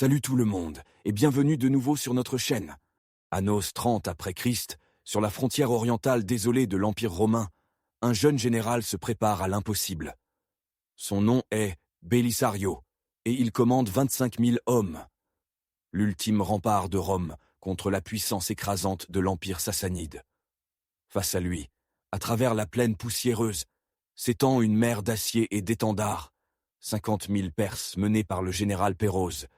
Salut tout le monde, et bienvenue de nouveau sur notre chaîne. Annos 30 après Christ, sur la frontière orientale désolée de l'Empire romain, un jeune général se prépare à l'impossible. Son nom est Belisario, et il commande 25 000 hommes. L'ultime rempart de Rome contre la puissance écrasante de l'Empire sassanide. Face à lui, à travers la plaine poussiéreuse, s'étend une mer d'acier et d'étendards, 50 000 Perses menés par le général Pérose,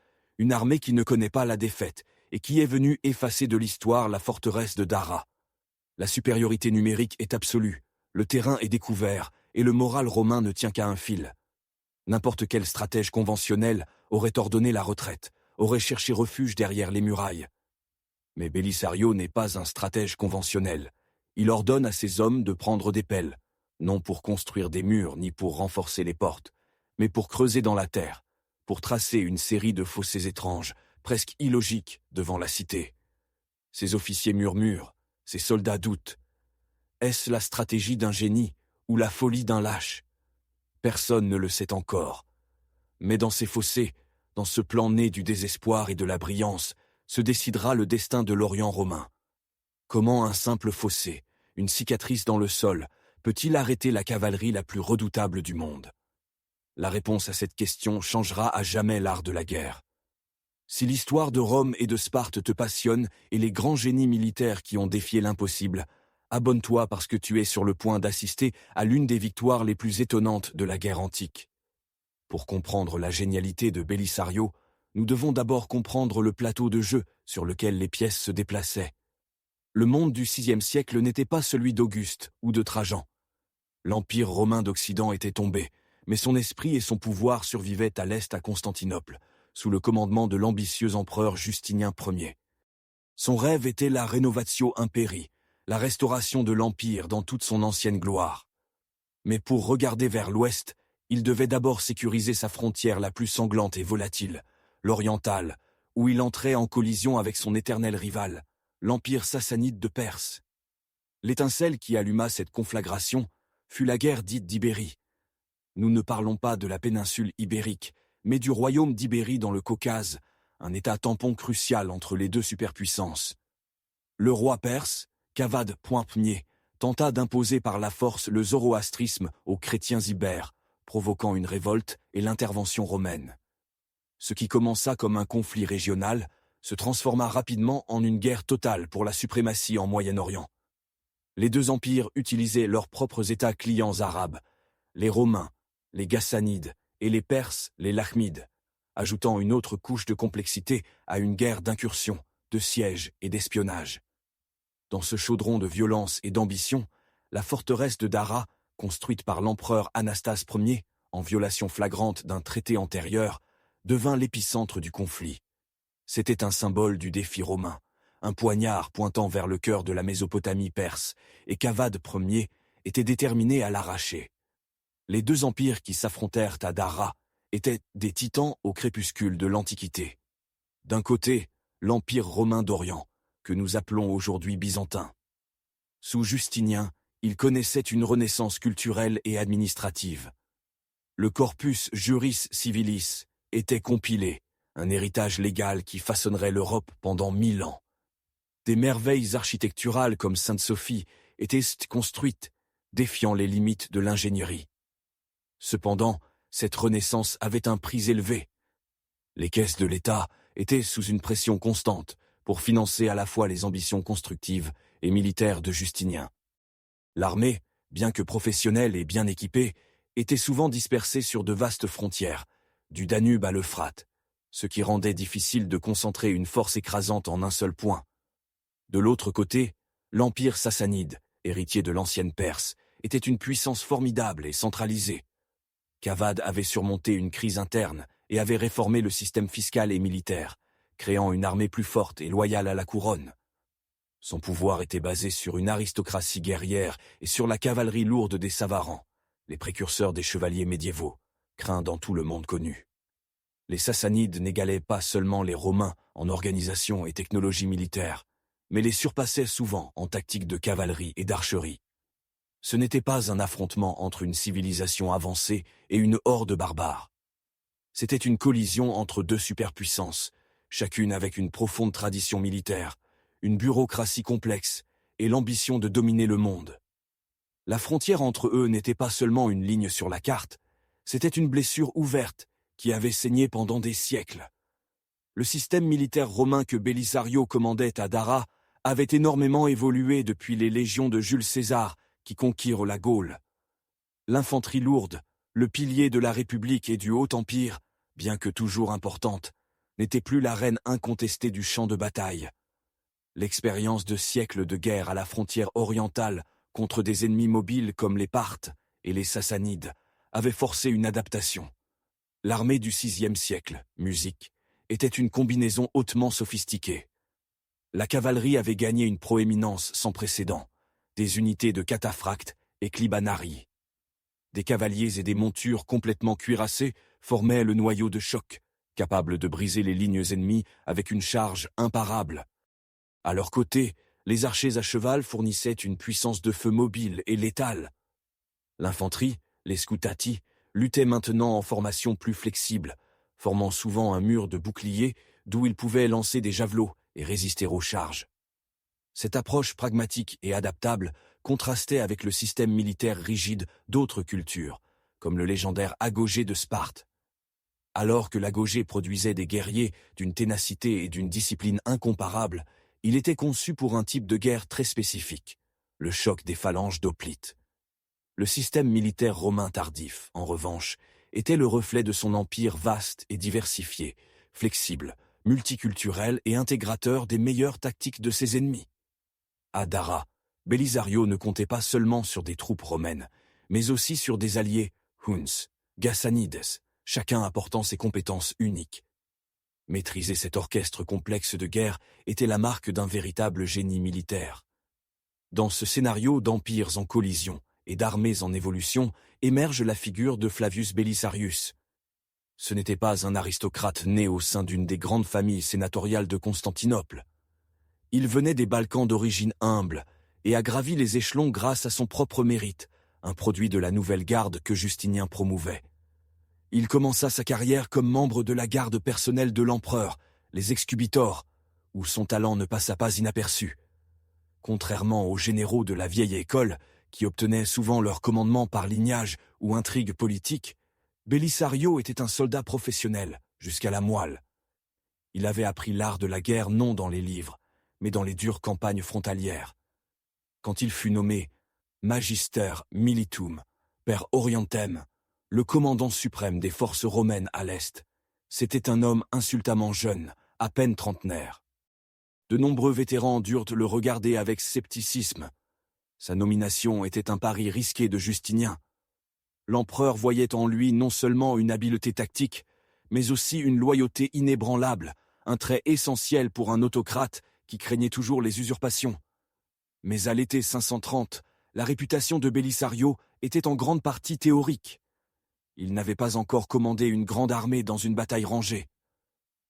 une armée qui ne connaît pas la défaite et qui est venue effacer de l'histoire la forteresse de Dara. La supériorité numérique est absolue, le terrain est découvert et le moral romain ne tient qu'à un fil. N'importe quel stratège conventionnel aurait ordonné la retraite, aurait cherché refuge derrière les murailles. Mais Belisario n'est pas un stratège conventionnel. Il ordonne à ses hommes de prendre des pelles, non pour construire des murs ni pour renforcer les portes, mais pour creuser dans la terre, pour tracer une série de fossés étranges, presque illogiques, devant la cité. Ses officiers murmurent, ses soldats doutent. Est-ce la stratégie d'un génie ou la folie d'un lâche? Personne ne le sait encore. Mais dans ces fossés, dans ce plan né du désespoir et de la brillance, se décidera le destin de l'Orient romain. Comment un simple fossé, une cicatrice dans le sol, peut-il arrêter la cavalerie la plus redoutable du monde? La réponse à cette question changera à jamais l'art de la guerre. Si l'histoire de Rome et de Sparte te passionne et les grands génies militaires qui ont défié l'impossible, abonne-toi parce que tu es sur le point d'assister à l'une des victoires les plus étonnantes de la guerre antique. Pour comprendre la génialité de Belisario, nous devons d'abord comprendre le plateau de jeu sur lequel les pièces se déplaçaient. Le monde du VIe siècle n'était pas celui d'Auguste ou de Trajan. L'Empire romain d'Occident était tombé, mais son esprit et son pouvoir survivaient à l'est à Constantinople, sous le commandement de l'ambitieux empereur Justinien Ier. Son rêve était la rénovatio imperii, la restauration de l'Empire dans toute son ancienne gloire. Mais pour regarder vers l'ouest, il devait d'abord sécuriser sa frontière la plus sanglante et volatile, l'orientale, où il entrait en collision avec son éternel rival, l'Empire sassanide de Perse. L'étincelle qui alluma cette conflagration fut la guerre dite d'Ibérie. Nous ne parlons pas de la péninsule ibérique, mais du royaume d'Ibérie dans le Caucase, un état tampon crucial entre les deux superpuissances. Le roi perse, Cavade Ier, tenta d'imposer par la force le zoroastrisme aux chrétiens ibères, provoquant une révolte et l'intervention romaine. Ce qui commença comme un conflit régional se transforma rapidement en une guerre totale pour la suprématie en Moyen-Orient. Les deux empires utilisaient leurs propres États clients arabes, les Romains, les Ghassanides et les Perses, les Lachmides, ajoutant une autre couche de complexité à une guerre d'incursion, de siège et d'espionnage. Dans ce chaudron de violence et d'ambition, la forteresse de Dara, construite par l'empereur Anastase Ier, en violation flagrante d'un traité antérieur, devint l'épicentre du conflit. C'était un symbole du défi romain, un poignard pointant vers le cœur de la Mésopotamie perse, et Cavade Ier était déterminé à l'arracher. Les deux empires qui s'affrontèrent à Dara étaient des titans au crépuscule de l'Antiquité. D'un côté, l'Empire romain d'Orient, que nous appelons aujourd'hui byzantin. Sous Justinien, il connaissait une renaissance culturelle et administrative. Le corpus juris civilis était compilé, un héritage légal qui façonnerait l'Europe pendant 1000 ans. Des merveilles architecturales comme Sainte-Sophie étaient construites, défiant les limites de l'ingénierie. Cependant, cette renaissance avait un prix élevé. Les caisses de l'État étaient sous une pression constante pour financer à la fois les ambitions constructives et militaires de Justinien. L'armée, bien que professionnelle et bien équipée, était souvent dispersée sur de vastes frontières, du Danube à l'Euphrate, ce qui rendait difficile de concentrer une force écrasante en un seul point. De l'autre côté, l'Empire sassanide, héritier de l'ancienne Perse, était une puissance formidable et centralisée. Cavade avait surmonté une crise interne et avait réformé le système fiscal et militaire, créant une armée plus forte et loyale à la couronne. Son pouvoir était basé sur une aristocratie guerrière et sur la cavalerie lourde des Savarans, les précurseurs des chevaliers médiévaux, craints dans tout le monde connu. Les Sassanides n'égalaient pas seulement les Romains en organisation et technologie militaire, mais les surpassaient souvent en tactique de cavalerie et d'archerie. Ce n'était pas un affrontement entre une civilisation avancée et une horde barbare. C'était une collision entre deux superpuissances, chacune avec une profonde tradition militaire, une bureaucratie complexe et l'ambition de dominer le monde. La frontière entre eux n'était pas seulement une ligne sur la carte, c'était une blessure ouverte qui avait saigné pendant des siècles. Le système militaire romain que Belisario commandait à Dara avait énormément évolué depuis les légions de Jules César qui conquirent la Gaule. L'infanterie lourde, le pilier de la République et du Haut-Empire, bien que toujours importante, n'était plus l'arène incontestée du champ de bataille. L'expérience de siècles de guerre à la frontière orientale contre des ennemis mobiles comme les Parthes et les Sassanides avait forcé une adaptation. L'armée du VIe siècle, musique, était une combinaison hautement sophistiquée. La cavalerie avait gagné une proéminence sans précédent, des unités de cataphractes et clibanarii. Des cavaliers et des montures complètement cuirassés formaient le noyau de choc, capable de briser les lignes ennemies avec une charge imparable. À leur côté, les archers à cheval fournissaient une puissance de feu mobile et létale. L'infanterie, les scutati, luttait maintenant en formation plus flexible, formant souvent un mur de boucliers d'où ils pouvaient lancer des javelots et résister aux charges. Cette approche pragmatique et adaptable contrastait avec le système militaire rigide d'autres cultures, comme le légendaire agogé de Sparte. Alors que l'agogé produisait des guerriers d'une ténacité et d'une discipline incomparables, il était conçu pour un type de guerre très spécifique, le choc des phalanges d'hoplites. Le système militaire romain tardif, en revanche, était le reflet de son empire vaste et diversifié, flexible, multiculturel et intégrateur des meilleures tactiques de ses ennemis. À Dara, Belisario ne comptait pas seulement sur des troupes romaines, mais aussi sur des alliés, Huns, Gassanides, chacun apportant ses compétences uniques. Maîtriser cet orchestre complexe de guerre était la marque d'un véritable génie militaire. Dans ce scénario d'empires en collision et d'armées en évolution émerge la figure de Flavius Belisarius. Ce n'était pas un aristocrate né au sein d'une des grandes familles sénatoriales de Constantinople. Il venait des Balkans d'origine humble et a gravi les échelons grâce à son propre mérite, un produit de la nouvelle garde que Justinien promouvait. Il commença sa carrière comme membre de la garde personnelle de l'empereur, les excubitors, où son talent ne passa pas inaperçu. Contrairement aux généraux de la vieille école, qui obtenaient souvent leur commandement par lignage ou intrigue politique, Belisario était un soldat professionnel, jusqu'à la moelle. Il avait appris l'art de la guerre non dans les livres, mais dans les dures campagnes frontalières. Quand il fut nommé Magister Militum, per Orientem, le commandant suprême des forces romaines à l'Est, c'était un homme insultamment jeune, à peine trentenaire. De nombreux vétérans durent le regarder avec scepticisme. Sa nomination était un pari risqué de Justinien. L'empereur voyait en lui non seulement une habileté tactique, mais aussi une loyauté inébranlable, un trait essentiel pour un autocrate qui craignait toujours les usurpations. Mais à l'été 530, la réputation de Belisario était en grande partie théorique. Il n'avait pas encore commandé une grande armée dans une bataille rangée.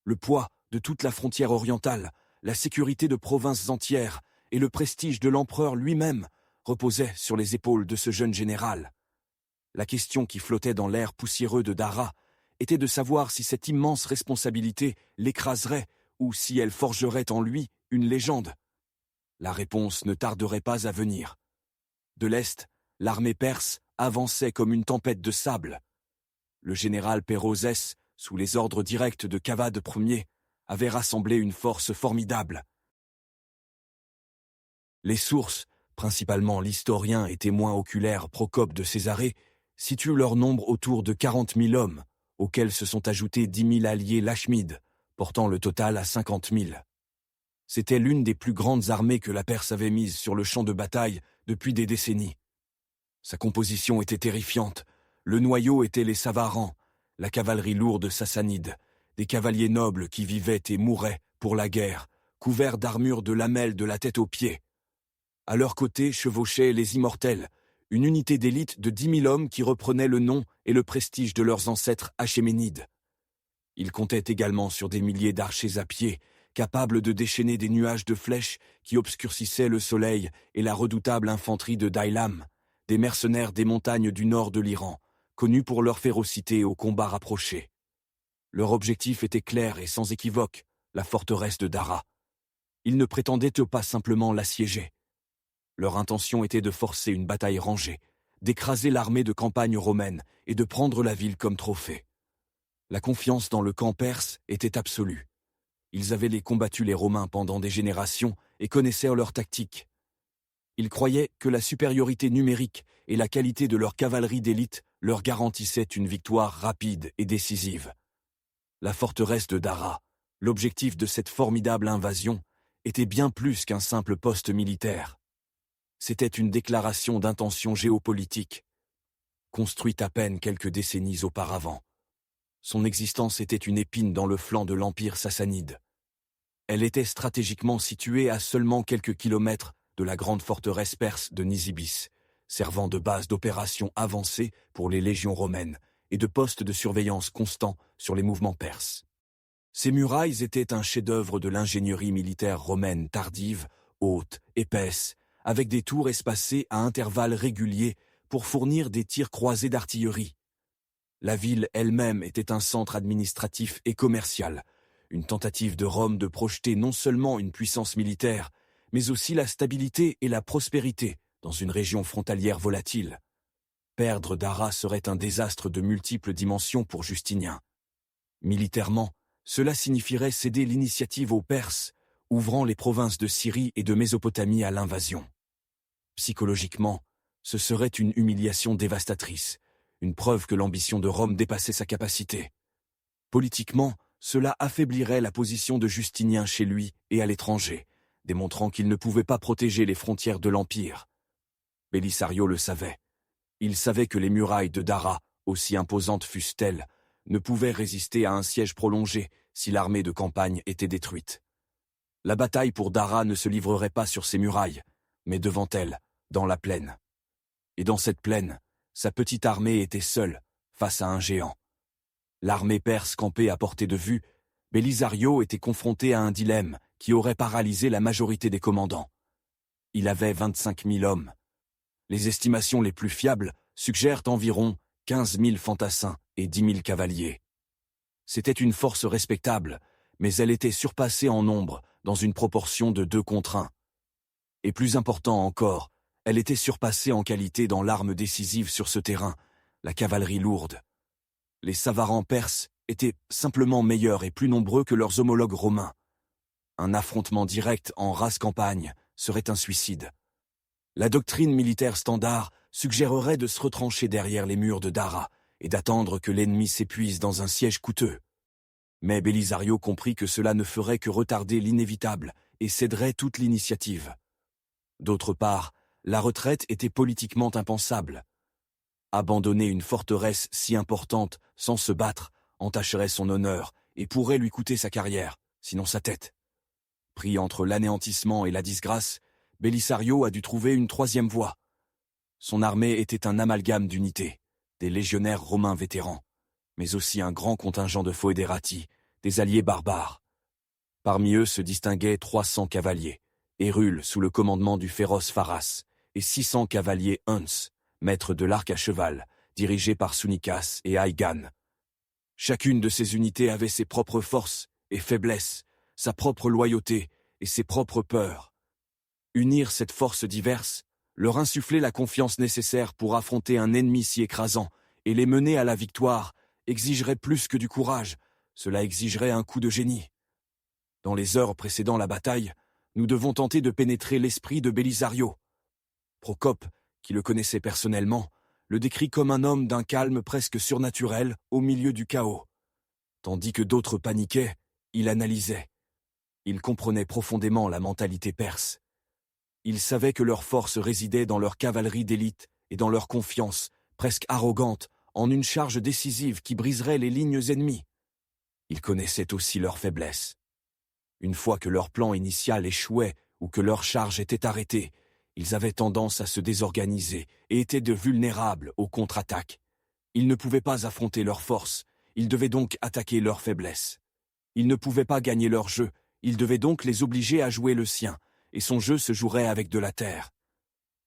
Le poids de toute la frontière orientale, la sécurité de provinces entières et le prestige de l'empereur lui-même reposaient sur les épaules de ce jeune général. La question qui flottait dans l'air poussiéreux de Dara était de savoir si cette immense responsabilité l'écraserait ou si elle forgerait en lui une légende. La réponse ne tarderait pas à venir. De l'Est, l'armée perse avançait comme une tempête de sable. Le général Pérozès, sous les ordres directs de Cavade Ier, avait rassemblé une force formidable. Les sources, principalement l'historien et témoin oculaire Procope de Césarée, situent leur nombre autour de 40 000 hommes, auxquels se sont ajoutés 10 000 alliés lachmides, portant le total à 50 000. C'était l'une des plus grandes armées que la Perse avait mise sur le champ de bataille depuis des décennies. Sa composition était terrifiante. Le noyau était les Savarans, la cavalerie lourde sassanide, des cavaliers nobles qui vivaient et mouraient pour la guerre, couverts d'armures de lamelles de la tête aux pieds. À leur côté chevauchaient les Immortels, une unité d'élite de 10 000 hommes qui reprenait le nom et le prestige de leurs ancêtres achéménides. Ils comptaient également sur des milliers d'archers à pied, capables de déchaîner des nuages de flèches qui obscurcissaient le soleil et la redoutable infanterie de Dailam, des mercenaires des montagnes du nord de l'Iran, connus pour leur férocité au combat rapproché. Leur objectif était clair et sans équivoque, la forteresse de Dara. Ils ne prétendaient pas simplement l'assiéger. Leur intention était de forcer une bataille rangée, d'écraser l'armée de campagne romaine et de prendre la ville comme trophée. La confiance dans le camp perse était absolue. Ils avaient combattu les Romains pendant des générations et connaissaient leur tactique. Ils croyaient que la supériorité numérique et la qualité de leur cavalerie d'élite leur garantissaient une victoire rapide et décisive. La forteresse de Dara, l'objectif de cette formidable invasion, était bien plus qu'un simple poste militaire. C'était une déclaration d'intention géopolitique, construite à peine quelques décennies auparavant. Son existence était une épine dans le flanc de l'Empire sassanide. Elle était stratégiquement située à seulement quelques kilomètres de la grande forteresse perse de Nisibis, servant de base d'opérations avancées pour les légions romaines et de poste de surveillance constant sur les mouvements perses. Ces murailles étaient un chef-d'œuvre de l'ingénierie militaire romaine tardive, haute, épaisse, avec des tours espacées à intervalles réguliers pour fournir des tirs croisés d'artillerie. La ville elle-même était un centre administratif et commercial, une tentative de Rome de projeter non seulement une puissance militaire, mais aussi la stabilité et la prospérité dans une région frontalière volatile. Perdre Dara serait un désastre de multiples dimensions pour Justinien. Militairement, cela signifierait céder l'initiative aux Perses, ouvrant les provinces de Syrie et de Mésopotamie à l'invasion. Psychologiquement, ce serait une humiliation dévastatrice, une preuve que l'ambition de Rome dépassait sa capacité. Politiquement, cela affaiblirait la position de Justinien chez lui et à l'étranger, démontrant qu'il ne pouvait pas protéger les frontières de l'Empire. Belisario le savait. Il savait que les murailles de Dara, aussi imposantes fussent-elles, ne pouvaient résister à un siège prolongé si l'armée de campagne était détruite. La bataille pour Dara ne se livrerait pas sur ces murailles, mais devant elle, dans la plaine. Et dans cette plaine, sa petite armée était seule, face à un géant. L'armée perse campait à portée de vue, Belisario était confronté à un dilemme qui aurait paralysé la majorité des commandants. Il avait 25 000 hommes. Les estimations les plus fiables suggèrent environ 15 000 fantassins et 10 000 cavaliers. C'était une force respectable, mais elle était surpassée en nombre dans une proportion de 2 contre 1. Et plus important encore, elle était surpassée en qualité dans l'arme décisive sur ce terrain, la cavalerie lourde. Les Savarans perses étaient simplement meilleurs et plus nombreux que leurs homologues romains. Un affrontement direct en race campagne serait un suicide. La doctrine militaire standard suggérerait de se retrancher derrière les murs de Dara et d'attendre que l'ennemi s'épuise dans un siège coûteux. Mais Belisario comprit que cela ne ferait que retarder l'inévitable et céderait toute l'initiative. D'autre part, la retraite était politiquement impensable. Abandonner une forteresse si importante sans se battre entacherait son honneur et pourrait lui coûter sa carrière, sinon sa tête. Pris entre l'anéantissement et la disgrâce, Belisario a dû trouver une troisième voie. Son armée était un amalgame d'unités, des légionnaires romains vétérans, mais aussi un grand contingent de foederati, des alliés barbares. Parmi eux se distinguaient 300 cavaliers, Hérule sous le commandement du féroce Pharas, et 600 cavaliers Huns, maîtres de l'arc à cheval, dirigés par Sunikas et Aigan. Chacune de ces unités avait ses propres forces et faiblesses, sa propre loyauté et ses propres peurs. Unir cette force diverse, leur insuffler la confiance nécessaire pour affronter un ennemi si écrasant et les mener à la victoire exigerait plus que du courage, cela exigerait un coup de génie. Dans les heures précédant la bataille, nous devons tenter de pénétrer l'esprit de Belisario. Procope, qui le connaissait personnellement, le décrit comme un homme d'un calme presque surnaturel au milieu du chaos. Tandis que d'autres paniquaient, il analysait. Il comprenait profondément la mentalité perse. Il savait que leur force résidait dans leur cavalerie d'élite et dans leur confiance, presque arrogante, en une charge décisive qui briserait les lignes ennemies. Il connaissait aussi leurs faiblesses. Une fois que leur plan initial échouait ou que leur charge était arrêtée, ils avaient tendance à se désorganiser et étaient de vulnérables aux contre-attaques. Ils ne pouvaient pas affronter leurs forces, ils devaient donc attaquer leurs faiblesses. Ils ne pouvaient pas gagner leur jeu, ils devaient donc les obliger à jouer le sien, et son jeu se jouerait avec de la terre.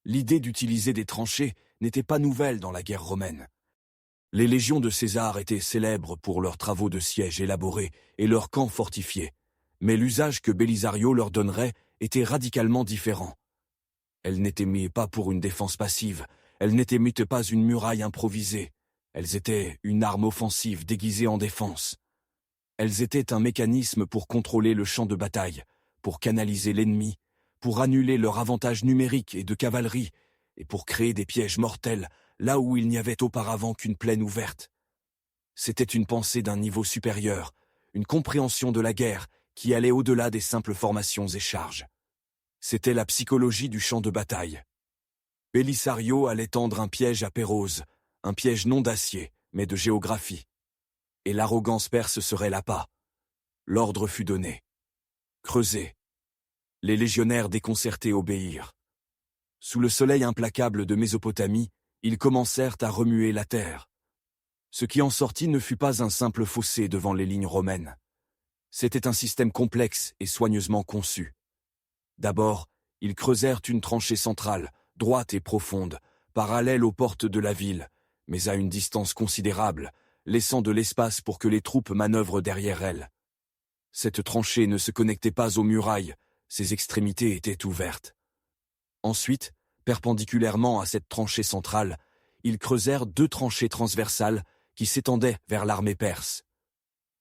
L'idée d'utiliser des tranchées n'était pas nouvelle dans la guerre romaine. Les légions de César étaient célèbres pour leurs travaux de siège élaborés et leurs camps fortifiés, mais l'usage que Belisario leur donnerait était radicalement différent. Elles n'étaient mises pas pour une défense passive, elles n'étaient mises pas une muraille improvisée, elles étaient une arme offensive déguisée en défense. Elles étaient un mécanisme pour contrôler le champ de bataille, pour canaliser l'ennemi, pour annuler leur avantage numérique et de cavalerie, et pour créer des pièges mortels là où il n'y avait auparavant qu'une plaine ouverte. C'était une pensée d'un niveau supérieur, une compréhension de la guerre qui allait au-delà des simples formations et charges. C'était la psychologie du champ de bataille. Belisario allait tendre un piège à Pérose, un piège non d'acier, mais de géographie. Et l'arrogance perse serait l'appât. L'ordre fut donné. Creuser. Les légionnaires déconcertés obéirent. Sous le soleil implacable de Mésopotamie, ils commencèrent à remuer la terre. Ce qui en sortit ne fut pas un simple fossé devant les lignes romaines. C'était un système complexe et soigneusement conçu. D'abord, ils creusèrent une tranchée centrale, droite et profonde, parallèle aux portes de la ville, mais à une distance considérable, laissant de l'espace pour que les troupes manœuvrent derrière elle. Cette tranchée ne se connectait pas aux murailles, ses extrémités étaient ouvertes. Ensuite, perpendiculairement à cette tranchée centrale, ils creusèrent 2 tranchées transversales qui s'étendaient vers l'armée perse.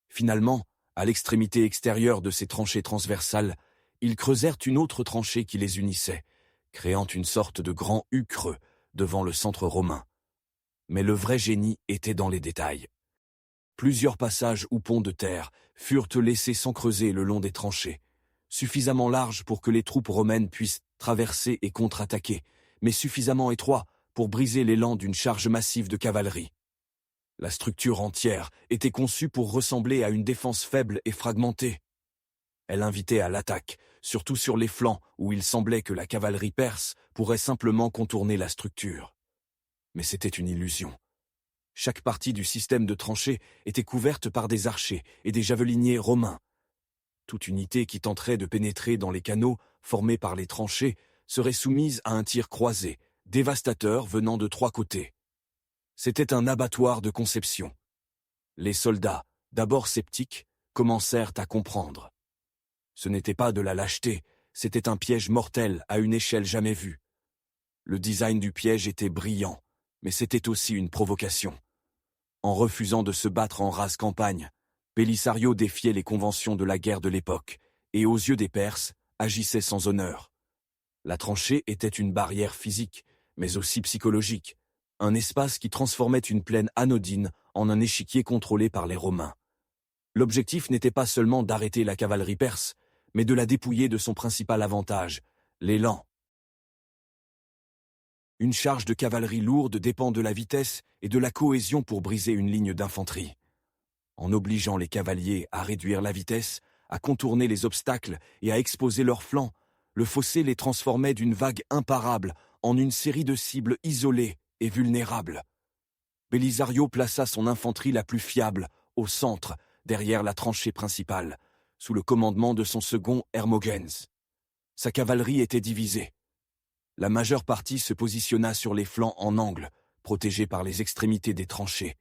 Finalement, à l'extrémité extérieure de ces tranchées transversales, ils creusèrent une autre tranchée qui les unissait, créant une sorte de grand U creux devant le centre romain. Mais le vrai génie était dans les détails. Plusieurs passages ou ponts de terre furent laissés sans creuser le long des tranchées, suffisamment larges pour que les troupes romaines puissent traverser et contre-attaquer, mais suffisamment étroits pour briser l'élan d'une charge massive de cavalerie. La structure entière était conçue pour ressembler à une défense faible et fragmentée. Elle invitait à l'attaque, surtout sur les flancs où il semblait que la cavalerie perse pourrait simplement contourner la structure. Mais c'était une illusion. Chaque partie du système de tranchées était couverte par des archers et des javeliniers romains. Toute unité qui tenterait de pénétrer dans les canaux formés par les tranchées serait soumise à un tir croisé, dévastateur venant de 3 côtés. C'était un abattoir de conception. Les soldats, d'abord sceptiques, commencèrent à comprendre. Ce n'était pas de la lâcheté, c'était un piège mortel à une échelle jamais vue. Le design du piège était brillant, mais c'était aussi une provocation. En refusant de se battre en rase campagne, Belisario défiait les conventions de la guerre de l'époque, et aux yeux des Perses, agissait sans honneur. La tranchée était une barrière physique, mais aussi psychologique, un espace qui transformait une plaine anodine en un échiquier contrôlé par les Romains. L'objectif n'était pas seulement d'arrêter la cavalerie perse, mais de la dépouiller de son principal avantage, l'élan. Une charge de cavalerie lourde dépend de la vitesse et de la cohésion pour briser une ligne d'infanterie. En obligeant les cavaliers à réduire la vitesse, à contourner les obstacles et à exposer leurs flancs, le fossé les transformait d'une vague imparable en une série de cibles isolées et vulnérables. Belisario plaça son infanterie la plus fiable au centre, derrière la tranchée principale, sous le commandement de son second Hermogenes. Sa cavalerie était divisée. La majeure partie se positionna sur les flancs en angle, protégée par les extrémités des tranchées.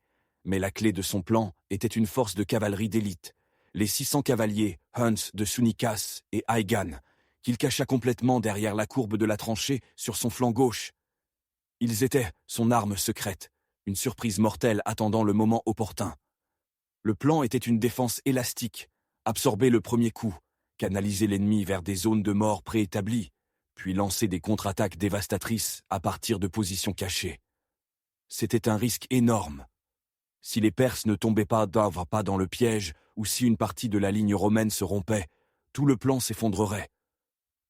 Mais la clé de son plan était une force de cavalerie d'élite, les 600 cavaliers Huns de Sunikas et Aigan, qu'il cacha complètement derrière la courbe de la tranchée sur son flanc gauche. Ils étaient son arme secrète, une surprise mortelle attendant le moment opportun. Le plan était une défense élastique, absorber le premier coup, canaliser l'ennemi vers des zones de mort préétablies, puis lancer des contre-attaques dévastatrices à partir de positions cachées. C'était un risque énorme. Si les Perses ne tombaient pas dans le piège, ou si une partie de la ligne romaine se rompait, tout le plan s'effondrerait.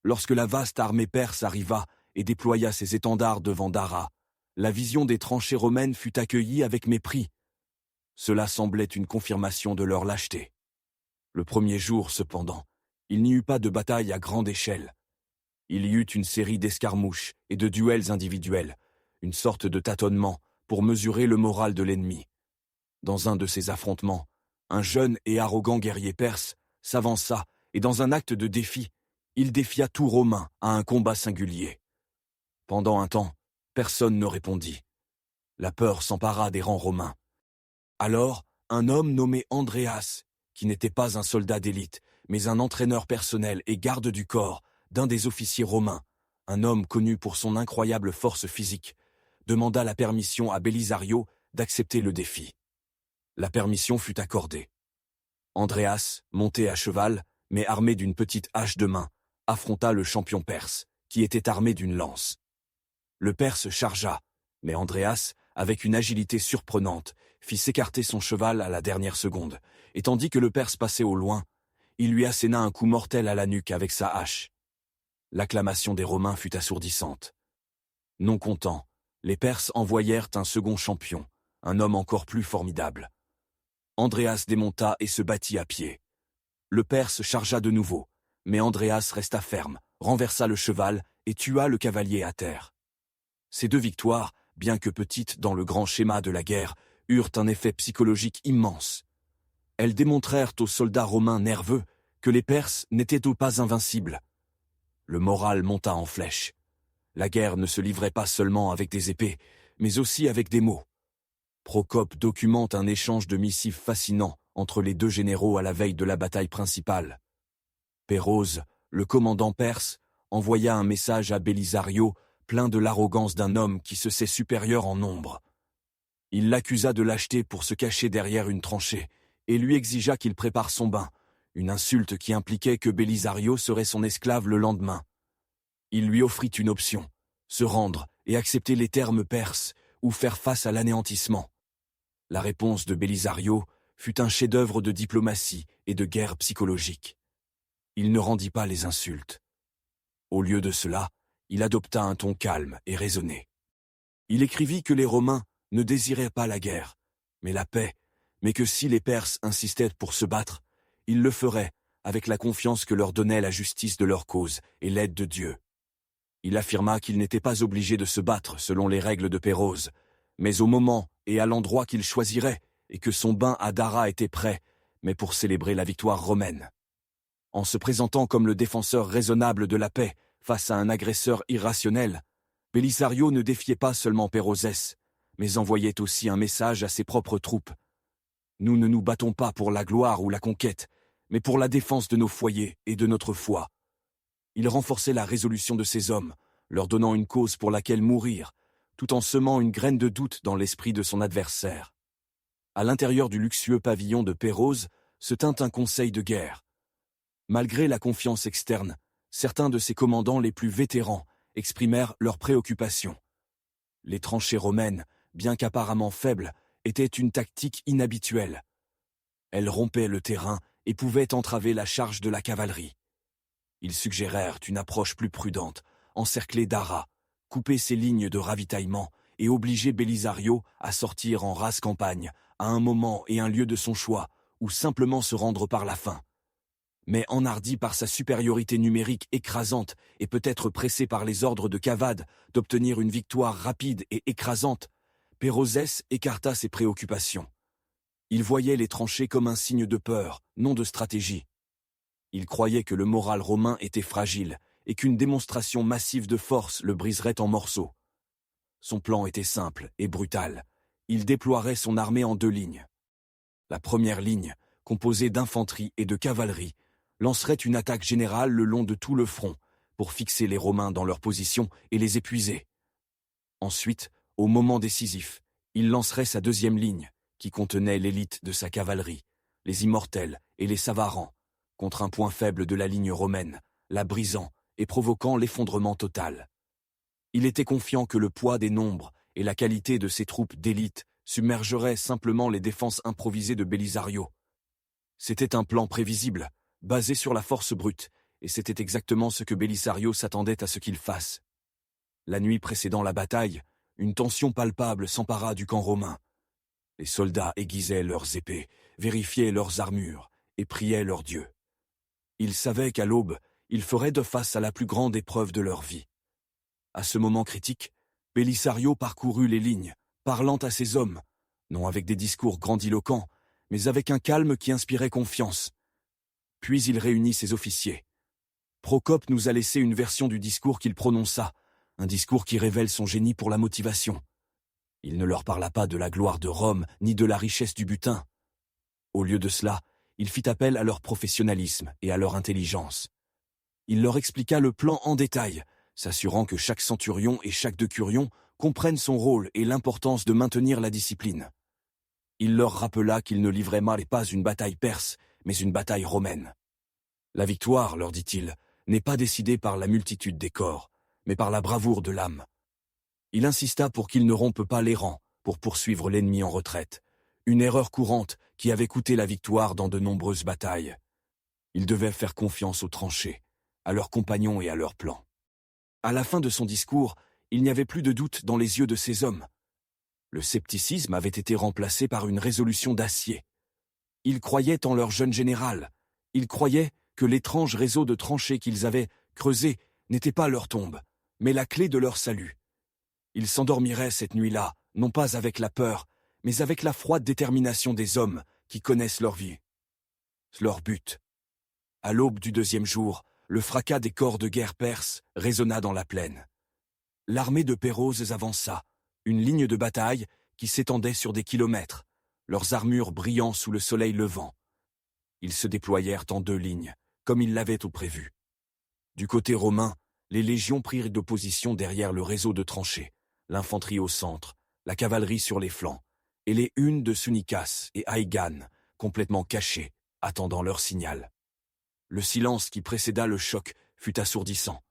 Lorsque la vaste armée perse arriva et déploya ses étendards devant Dara, la vision des tranchées romaines fut accueillie avec mépris. Cela semblait une confirmation de leur lâcheté. Le premier jour, cependant, il n'y eut pas de bataille à grande échelle. Il y eut une série d'escarmouches et de duels individuels, une sorte de tâtonnement pour mesurer le moral de l'ennemi. Dans un de ces affrontements, un jeune et arrogant guerrier perse s'avança et dans un acte de défi, il défia tout Romain à un combat singulier. Pendant un temps, personne ne répondit. La peur s'empara des rangs romains, Alors, un homme nommé Andréas, qui n'était pas un soldat d'élite, mais un entraîneur personnel et garde du corps d'un des officiers romains, un homme connu pour son incroyable force physique, demanda la permission à Bélisario d'accepter le défi. La permission fut accordée. Andréas, monté à cheval, mais armé d'une petite hache de main, affronta le champion perse, qui était armé d'une lance. Le Perse chargea, mais Andréas, avec une agilité surprenante, fit s'écarter son cheval à la dernière seconde, et tandis que le Perse passait au loin, il lui asséna un coup mortel à la nuque avec sa hache. L'acclamation des Romains fut assourdissante. Non contents, les Perses envoyèrent un second champion, un homme encore plus formidable. Andréas démonta et se battit à pied. Le Perse chargea de nouveau, mais Andréas resta ferme, renversa le cheval et tua le cavalier à terre. Ces deux victoires, bien que petites dans le grand schéma de la guerre, eurent un effet psychologique immense. Elles démontrèrent aux soldats romains nerveux que les Perses n'étaient pas invincibles. Le moral monta en flèche. La guerre ne se livrait pas seulement avec des épées, mais aussi avec des mots. Procope documente un échange de missives fascinant entre les deux généraux à la veille de la bataille principale. Pérose, le commandant perse, envoya un message à Bélisario plein de l'arrogance d'un homme qui se sait supérieur en nombre. Il l'accusa de lâcheté pour se cacher derrière une tranchée et lui exigea qu'il prépare son bain, une insulte qui impliquait que Bélisario serait son esclave le lendemain. Il lui offrit une option, se rendre et accepter les termes perses ou faire face à l'anéantissement. La réponse de Bélisario fut un chef-d'œuvre de diplomatie et de guerre psychologique. Il ne rendit pas les insultes. Au lieu de cela, il adopta un ton calme et raisonné. Il écrivit que les Romains ne désiraient pas la guerre, mais la paix, mais que si les Perses insistaient pour se battre, ils le feraient avec la confiance que leur donnait la justice de leur cause et l'aide de Dieu. Il affirma qu'il n'était pas obligé de se battre selon les règles de Pérose, mais au moment et à l'endroit qu'il choisirait, et que son bain à Dara était prêt, mais pour célébrer la victoire romaine. En se présentant comme le défenseur raisonnable de la paix face à un agresseur irrationnel, Bélisario ne défiait pas seulement Pérozès, mais envoyait aussi un message à ses propres troupes. Nous ne nous battons pas pour la gloire ou la conquête, mais pour la défense de nos foyers et de notre foi. Il renforçait la résolution de ses hommes, leur donnant une cause pour laquelle mourir, tout en semant une graine de doute dans l'esprit de son adversaire. À l'intérieur du luxueux pavillon de Pérose se tint un conseil de guerre. Malgré la confiance externe, certains de ses commandants les plus vétérans exprimèrent leurs préoccupations. Les tranchées romaines, bien qu'apparemment faibles, étaient une tactique inhabituelle. Elles rompaient le terrain et pouvaient entraver la charge de la cavalerie. Ils suggérèrent une approche plus prudente, encercler Dara, couper ses lignes de ravitaillement et obliger Bélisario à sortir en rase campagne, à un moment et un lieu de son choix, ou simplement se rendre par la faim. Mais enhardi par sa supériorité numérique écrasante et peut-être pressé par les ordres de Cavade d'obtenir une victoire rapide et écrasante, Pérozès écarta ses préoccupations. Il voyait les tranchées comme un signe de peur, non de stratégie. Il croyait que le moral romain était fragile et qu'une démonstration massive de force le briserait en morceaux. Son plan était simple et brutal. Il déploierait son armée en deux lignes. La première ligne, composée d'infanterie et de cavalerie, lancerait une attaque générale le long de tout le front pour fixer les Romains dans leur position et les épuiser. Ensuite, au moment décisif, il lancerait sa deuxième ligne, qui contenait l'élite de sa cavalerie, les immortels et les savarans, contre un point faible de la ligne romaine, la brisant et provoquant l'effondrement total. Il était confiant que le poids des nombres et la qualité de ses troupes d'élite submergeraient simplement les défenses improvisées de Bélisario. C'était un plan prévisible, basé sur la force brute, et c'était exactement ce que Bélisario s'attendait à ce qu'il fasse. La nuit précédant la bataille, une tension palpable s'empara du camp romain. Les soldats aiguisaient leurs épées, vérifiaient leurs armures et priaient leur Dieu. Ils savaient qu'à l'aube, ils feraient de face à la plus grande épreuve de leur vie. À ce moment critique, Bélisario parcourut les lignes, parlant à ses hommes, non avec des discours grandiloquents, mais avec un calme qui inspirait confiance. Puis il réunit ses officiers. Procope nous a laissé une version du discours qu'il prononça, un discours qui révèle son génie pour la motivation. Il ne leur parla pas de la gloire de Rome ni de la richesse du butin. Au lieu de cela, il fit appel à leur professionnalisme et à leur intelligence. Il leur expliqua le plan en détail, s'assurant que chaque centurion et chaque decurion comprennent son rôle et l'importance de maintenir la discipline. Il leur rappela qu'ils ne livraient pas une bataille perse, mais une bataille romaine. La victoire, leur dit-il, n'est pas décidée par la multitude des corps, mais par la bravoure de l'âme. Il insista pour qu'ils ne rompent pas les rangs pour poursuivre l'ennemi en retraite, une erreur courante qui avait coûté la victoire dans de nombreuses batailles. Ils devaient faire confiance aux tranchées, à leurs compagnons et à leurs plans. À la fin de son discours, il n'y avait plus de doute dans les yeux de ces hommes. Le scepticisme avait été remplacé par une résolution d'acier. Ils croyaient en leur jeune général. Ils croyaient que l'étrange réseau de tranchées qu'ils avaient creusé n'était pas leur tombe, mais la clé de leur salut. Ils s'endormiraient cette nuit-là, non pas avec la peur, mais avec la froide détermination des hommes qui connaissent leur vie. Leur but. À l'aube du deuxième jour, le fracas des corps de guerre perses résonna dans la plaine. L'armée de Pérose avança, une ligne de bataille qui s'étendait sur des kilomètres, leurs armures brillant sous le soleil levant. Ils se déployèrent en deux lignes, comme ils l'avaient tout prévu. Du côté romain, les légions prirent de position derrière le réseau de tranchées, l'infanterie au centre, la cavalerie sur les flancs, et les unes de Sunikas et Aïgan, complètement cachées, attendant leur signal. Le silence qui précéda le choc fut assourdissant,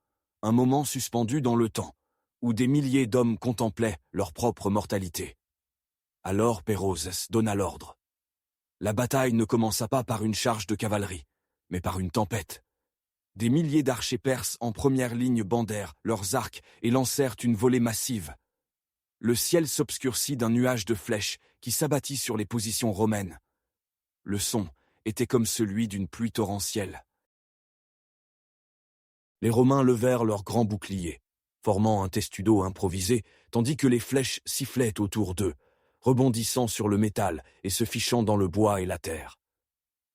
un moment suspendu dans le temps, où des milliers d'hommes contemplaient leur propre mortalité. Alors Pérose donna l'ordre. La bataille ne commença pas par une charge de cavalerie, mais par une tempête. Des milliers d'archers perses en première ligne bandèrent leurs arcs et lancèrent une volée massive. Le ciel s'obscurcit d'un nuage de flèches qui s'abattit sur les positions romaines. Le son était comme celui d'une pluie torrentielle. Les Romains levèrent leurs grands boucliers, formant un testudo improvisé, tandis que les flèches sifflaient autour d'eux, rebondissant sur le métal et se fichant dans le bois et la terre.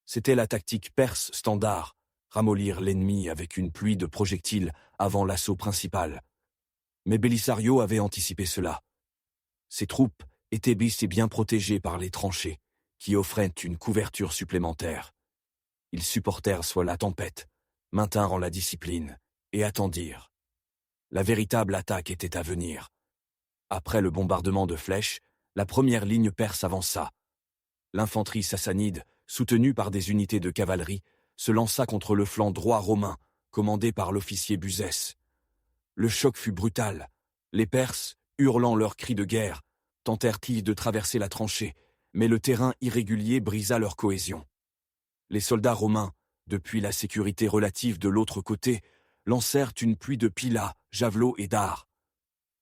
C'était la tactique perse standard, ramollir l'ennemi avec une pluie de projectiles avant l'assaut principal. Mais Belisario avait anticipé cela. Ses troupes étaient bien protégées par les tranchées, qui offraient une couverture supplémentaire. Ils supportèrent soit la tempête, maintinrent la discipline et attendirent. La véritable attaque était à venir. Après le bombardement de flèches, la première ligne perse avança. L'infanterie sassanide, soutenue par des unités de cavalerie, se lança contre le flanc droit romain, commandé par l'officier Buzès. Le choc fut brutal. Les Perses, hurlant leurs cris de guerre, tentèrent-ils de traverser la tranchée, mais le terrain irrégulier brisa leur cohésion. Les soldats romains, depuis la sécurité relative de l'autre côté, lancèrent une pluie de pilas, javelots et dards.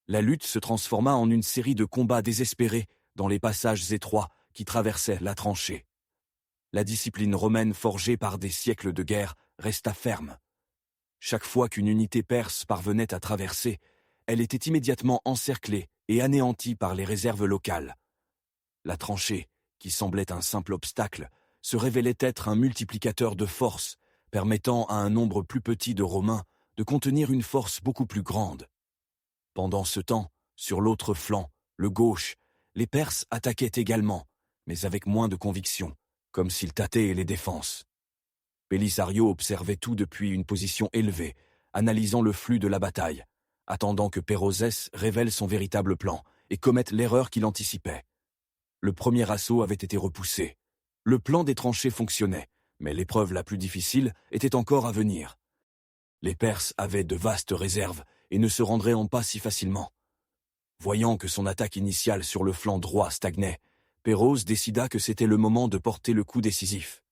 La lutte se transforma en une série de combats désespérés dans les passages étroits qui traversaient la tranchée. La discipline romaine forgée par des siècles de guerre resta ferme. Chaque fois qu'une unité perse parvenait à traverser, elle était immédiatement encerclée et anéantie par les réserves locales. La tranchée, qui semblait un simple obstacle, se révélait être un multiplicateur de force, permettant à un nombre plus petit de Romains de contenir une force beaucoup plus grande. Pendant ce temps, sur l'autre flanc, le gauche, les Perses attaquaient également, mais avec moins de conviction, comme s'ils tâtaient les défenses. Belisario observait tout depuis une position élevée, analysant le flux de la bataille, attendant que Pérozès révèle son véritable plan et commette l'erreur qu'il anticipait. Le premier assaut avait été repoussé. Le plan des tranchées fonctionnait, mais l'épreuve la plus difficile était encore à venir. Les Perses avaient de vastes réserves et ne se rendraient pas si facilement. Voyant que son attaque initiale sur le flanc droit stagnait, Pérose décida que c'était le moment de porter le coup décisif.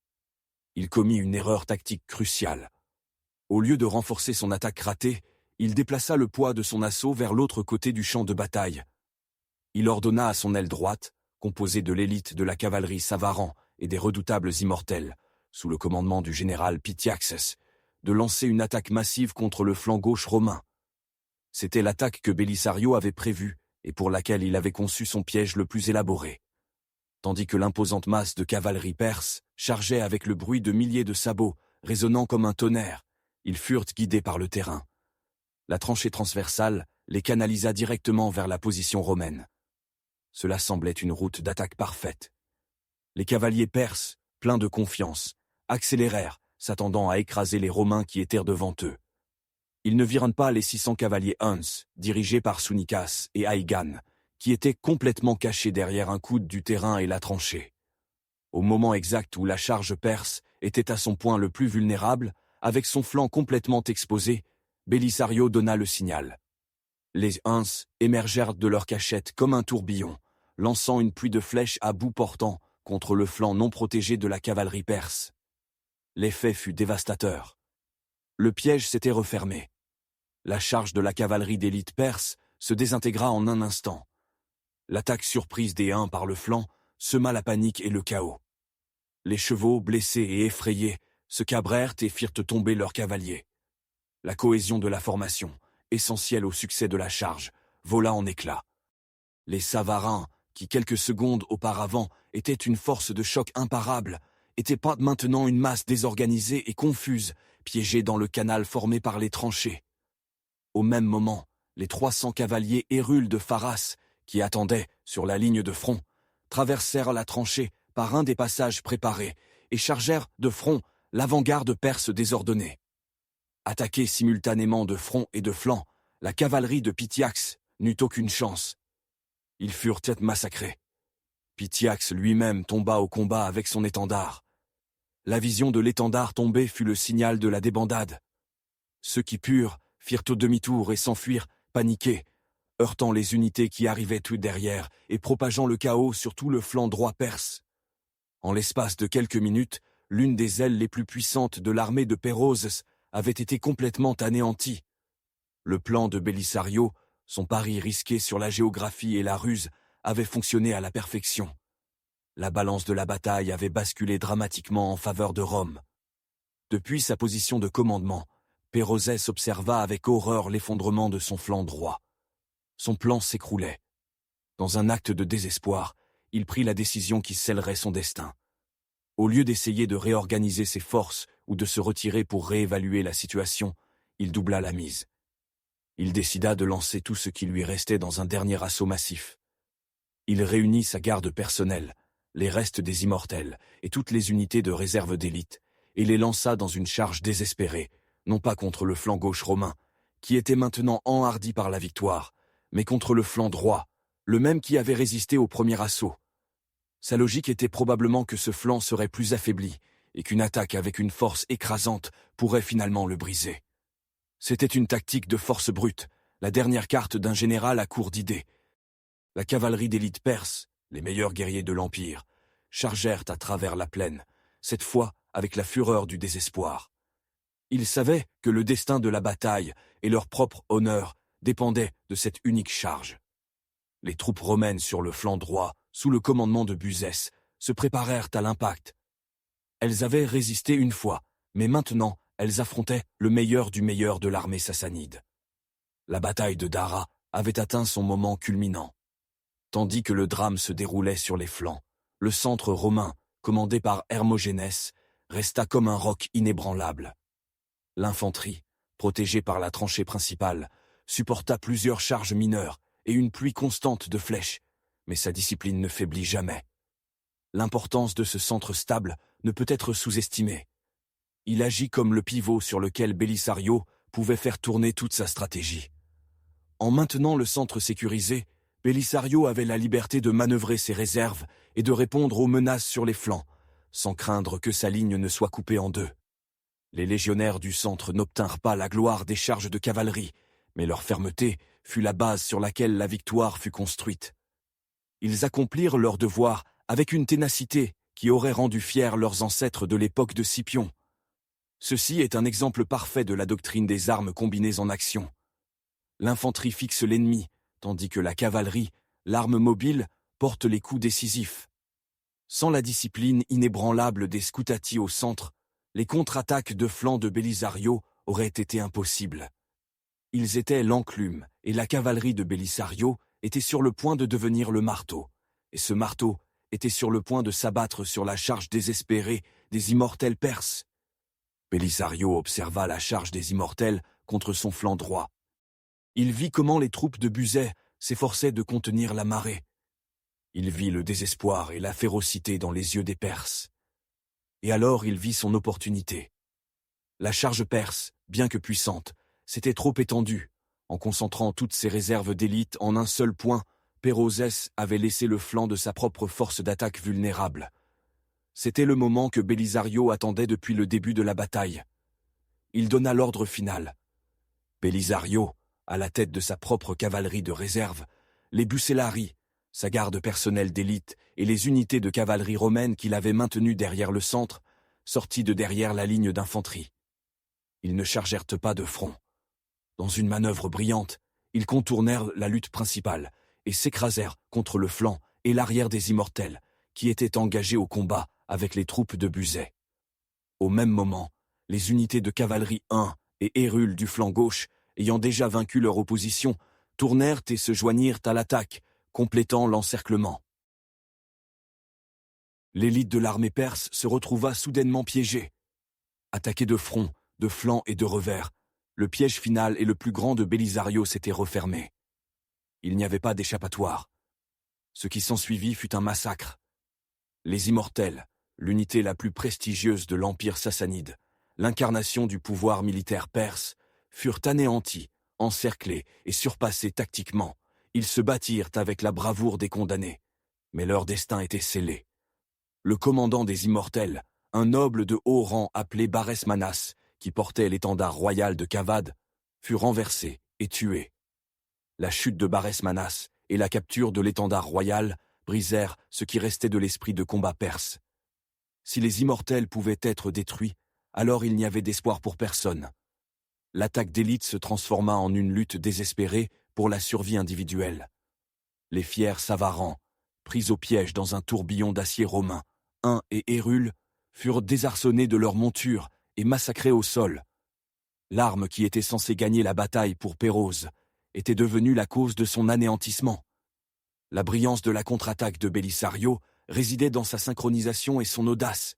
Il commit une erreur tactique cruciale. Au lieu de renforcer son attaque ratée, il déplaça le poids de son assaut vers l'autre côté du champ de bataille. Il ordonna à son aile droite, composée de l'élite de la cavalerie Savaran et des redoutables immortels, sous le commandement du général Pitiaxes, de lancer une attaque massive contre le flanc gauche romain. C'était l'attaque que Belisario avait prévue et pour laquelle il avait conçu son piège le plus élaboré. Tandis que l'imposante masse de cavalerie perse chargeait avec le bruit de milliers de sabots, résonnant comme un tonnerre, ils furent guidés par le terrain. La tranchée transversale les canalisa directement vers la position romaine. Cela semblait une route d'attaque parfaite. Les cavaliers perses, pleins de confiance, accélérèrent, s'attendant à écraser les Romains qui étaient devant eux. Ils ne virent pas les 600 cavaliers Huns, dirigés par Sounikas et Aïgan, qui étaient complètement cachés derrière un coude du terrain et la tranchée. Au moment exact où la charge perse était à son point le plus vulnérable, avec son flanc complètement exposé, Belisario donna le signal. Les Huns émergèrent de leur cachette comme un tourbillon, lançant une pluie de flèches à bout portant contre le flanc non protégé de la cavalerie perse. L'effet fut dévastateur. Le piège s'était refermé. La charge de la cavalerie d'élite perse se désintégra en un instant. L'attaque surprise des Huns par le flanc sema la panique et le chaos. Les chevaux, blessés et effrayés, se cabrèrent et firent tomber leurs cavaliers. La cohésion de la formation, essentielle au succès de la charge, vola en éclats. Les Savarins, qui quelques secondes auparavant étaient une force de choc imparable, étaient maintenant une masse désorganisée et confuse, piégée dans le canal formé par les tranchées. Au même moment, les 300 cavaliers hérules de Pharas, qui attendaient sur la ligne de front, traversèrent la tranchée par un des passages préparés et chargèrent de front l'avant-garde perse désordonnée. Attaquée simultanément de front et de flanc, la cavalerie de Pityax n'eut aucune chance. Ils furent massacrés. Pityax lui-même tomba au combat avec son étendard. La vision de l'étendard tombé fut le signal de la débandade. Ceux qui purent firent au demi-tour et s'enfuirent, paniqués, heurtant les unités qui arrivaient tout derrière et propageant le chaos sur tout le flanc droit perse. En l'espace de quelques minutes, l'une des ailes les plus puissantes de l'armée de Pérozes avait été complètement anéantie. Le plan de Belisario, son pari risqué sur la géographie et la ruse, avait fonctionné à la perfection. La balance de la bataille avait basculé dramatiquement en faveur de Rome. Depuis sa position de commandement, Pérozès observa avec horreur l'effondrement de son flanc droit. Son plan s'écroulait. Dans un acte de désespoir, il prit la décision qui scellerait son destin. Au lieu d'essayer de réorganiser ses forces ou de se retirer pour réévaluer la situation, il doubla la mise. Il décida de lancer tout ce qui lui restait dans un dernier assaut massif. Il réunit sa garde personnelle, les restes des immortels et toutes les unités de réserve d'élite, et les lança dans une charge désespérée, non pas contre le flanc gauche romain, qui était maintenant enhardi par la victoire, mais contre le flanc droit, le même qui avait résisté au premier assaut. Sa logique était probablement que ce flanc serait plus affaibli, et qu'une attaque avec une force écrasante pourrait finalement le briser. C'était une tactique de force brute, la dernière carte d'un général à court d'idées. La cavalerie d'élite perse, les meilleurs guerriers de l'Empire, chargèrent à travers la plaine, cette fois avec la fureur du désespoir. Ils savaient que le destin de la bataille et leur propre honneur dépendaient de cette unique charge. Les troupes romaines sur le flanc droit, sous le commandement de Buzès, se préparèrent à l'impact. Elles avaient résisté une fois, mais maintenant elles affrontaient le meilleur du meilleur de l'armée sassanide. La bataille de Dara avait atteint son moment culminant. Tandis que le drame se déroulait sur les flancs, le centre romain, commandé par Hermogénès, resta comme un roc inébranlable. L'infanterie, protégée par la tranchée principale, supporta plusieurs charges mineures et une pluie constante de flèches, mais sa discipline ne faiblit jamais. L'importance de ce centre stable ne peut être sous-estimée. Il agit comme le pivot sur lequel Belisario pouvait faire tourner toute sa stratégie. En maintenant le centre sécurisé, Belisario avait la liberté de manœuvrer ses réserves et de répondre aux menaces sur les flancs, sans craindre que sa ligne ne soit coupée en deux. Les légionnaires du centre n'obtinrent pas la gloire des charges de cavalerie, mais leur fermeté fut la base sur laquelle la victoire fut construite. Ils accomplirent leur devoir avec une ténacité qui aurait rendu fiers leurs ancêtres de l'époque de Scipion. Ceci est un exemple parfait de la doctrine des armes combinées en action. L'infanterie fixe l'ennemi, tandis que la cavalerie, l'arme mobile, porte les coups décisifs. Sans la discipline inébranlable des Scutati au centre, les contre-attaques de flanc de Belisario auraient été impossibles. Ils étaient l'enclume, et la cavalerie de Belisario était sur le point de devenir le marteau, et ce marteau était sur le point de s'abattre sur la charge désespérée des immortels perses. Belisario observa la charge des immortels contre son flanc droit. Il vit comment les troupes de Buzet s'efforçaient de contenir la marée. Il vit le désespoir et la férocité dans les yeux des Perses. Et alors il vit son opportunité. La charge perse, bien que puissante, s'était trop étendue. En concentrant toutes ses réserves d'élite en un seul point, Pérozès avait laissé le flanc de sa propre force d'attaque vulnérable. C'était le moment que Bélisario attendait depuis le début de la bataille. Il donna l'ordre final. Bélisario, à la tête de sa propre cavalerie de réserve, les Bucellari, sa garde personnelle d'élite et les unités de cavalerie romaine qu'il avait maintenues derrière le centre, sortit de derrière la ligne d'infanterie. Ils ne chargèrent pas de front. Dans une manœuvre brillante, ils contournèrent la lutte principale et s'écrasèrent contre le flanc et l'arrière des Immortels, qui étaient engagés au combat avec les troupes de Buzet. Au même moment, les unités de cavalerie 1 et Hérule du flanc gauche, ayant déjà vaincu leur opposition, tournèrent et se joignirent à l'attaque, complétant l'encerclement. L'élite de l'armée perse se retrouva soudainement piégée. Attaquée de front, de flanc et de revers, le piège final et le plus grand de Bélisario s'était refermé. Il n'y avait pas d'échappatoire. Ce qui s'ensuivit fut un massacre. Les Immortels, l'unité la plus prestigieuse de l'Empire sassanide, l'incarnation du pouvoir militaire perse, furent anéantis, encerclés et surpassés tactiquement. Ils se battirent avec la bravoure des condamnés. Mais leur destin était scellé. Le commandant des Immortels, un noble de haut rang appelé Baresmanas, qui portait l'étendard royal de Cavade, fut renversé et tué. La chute de Baresmanas et la capture de l'étendard royal brisèrent ce qui restait de l'esprit de combat perse. Si les Immortels pouvaient être détruits, alors il n'y avait d'espoir pour personne. L'attaque d'élite se transforma en une lutte désespérée pour la survie individuelle. Les fiers Savarans, pris au piège dans un tourbillon d'acier romain, Un et Hérule, furent désarçonnés de leurs montures et massacrés au sol. L'arme qui était censée gagner la bataille pour Pérose était devenue la cause de son anéantissement. La brillance de la contre-attaque de Bélisario résidait dans sa synchronisation et son audace.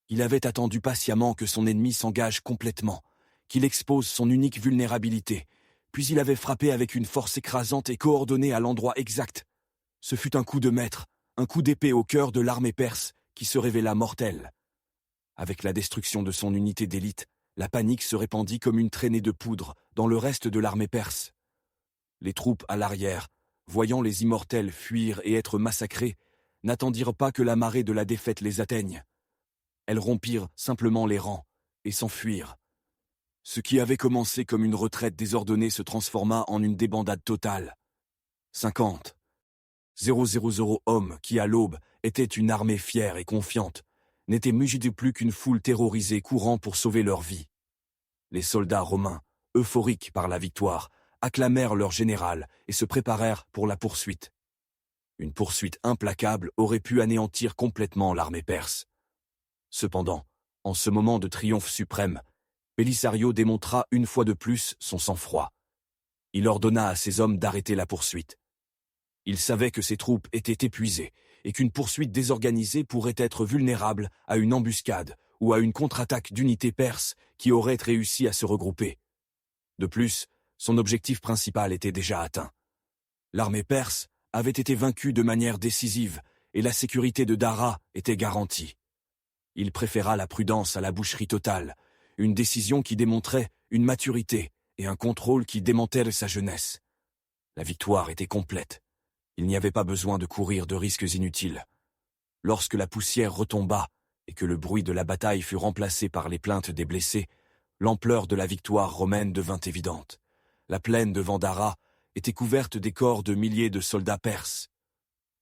Il avait attendu patiemment que son ennemi s'engage complètement, qu'il expose son unique vulnérabilité, puis il avait frappé avec une force écrasante et coordonnée à l'endroit exact. Ce fut un coup de maître, un coup d'épée au cœur de l'armée perse qui se révéla mortel. Avec la destruction de son unité d'élite, la panique se répandit comme une traînée de poudre dans le reste de l'armée perse. Les troupes à l'arrière, voyant les Immortels fuir et être massacrés, n'attendirent pas que la marée de la défaite les atteigne. Elles rompirent simplement les rangs et s'enfuirent. Ce qui avait commencé comme une retraite désordonnée se transforma en une débandade totale. 50 000 hommes qui, à l'aube, étaient une armée fière et confiante, n'étaient mugis plus qu'une foule terrorisée courant pour sauver leur vie. Les soldats romains, euphoriques par la victoire, acclamèrent leur général et se préparèrent pour la poursuite. Une poursuite implacable aurait pu anéantir complètement l'armée perse. Cependant, en ce moment de triomphe suprême, Bélisario démontra une fois de plus son sang-froid. Il ordonna à ses hommes d'arrêter la poursuite. Il savait que ses troupes étaient épuisées et qu'une poursuite désorganisée pourrait être vulnérable à une embuscade ou à une contre-attaque d'unités perses qui auraient réussi à se regrouper. De plus, son objectif principal était déjà atteint. L'armée perse avait été vaincue de manière décisive et la sécurité de Dara était garantie. Il préféra la prudence à la boucherie totale, une décision qui démontrait une maturité et un contrôle qui démentaient sa jeunesse. La victoire était complète. Il n'y avait pas besoin de courir de risques inutiles. Lorsque la poussière retomba et que le bruit de la bataille fut remplacé par les plaintes des blessés, l'ampleur de la victoire romaine devint évidente. La plaine de Vandara était couverte des corps de milliers de soldats perses.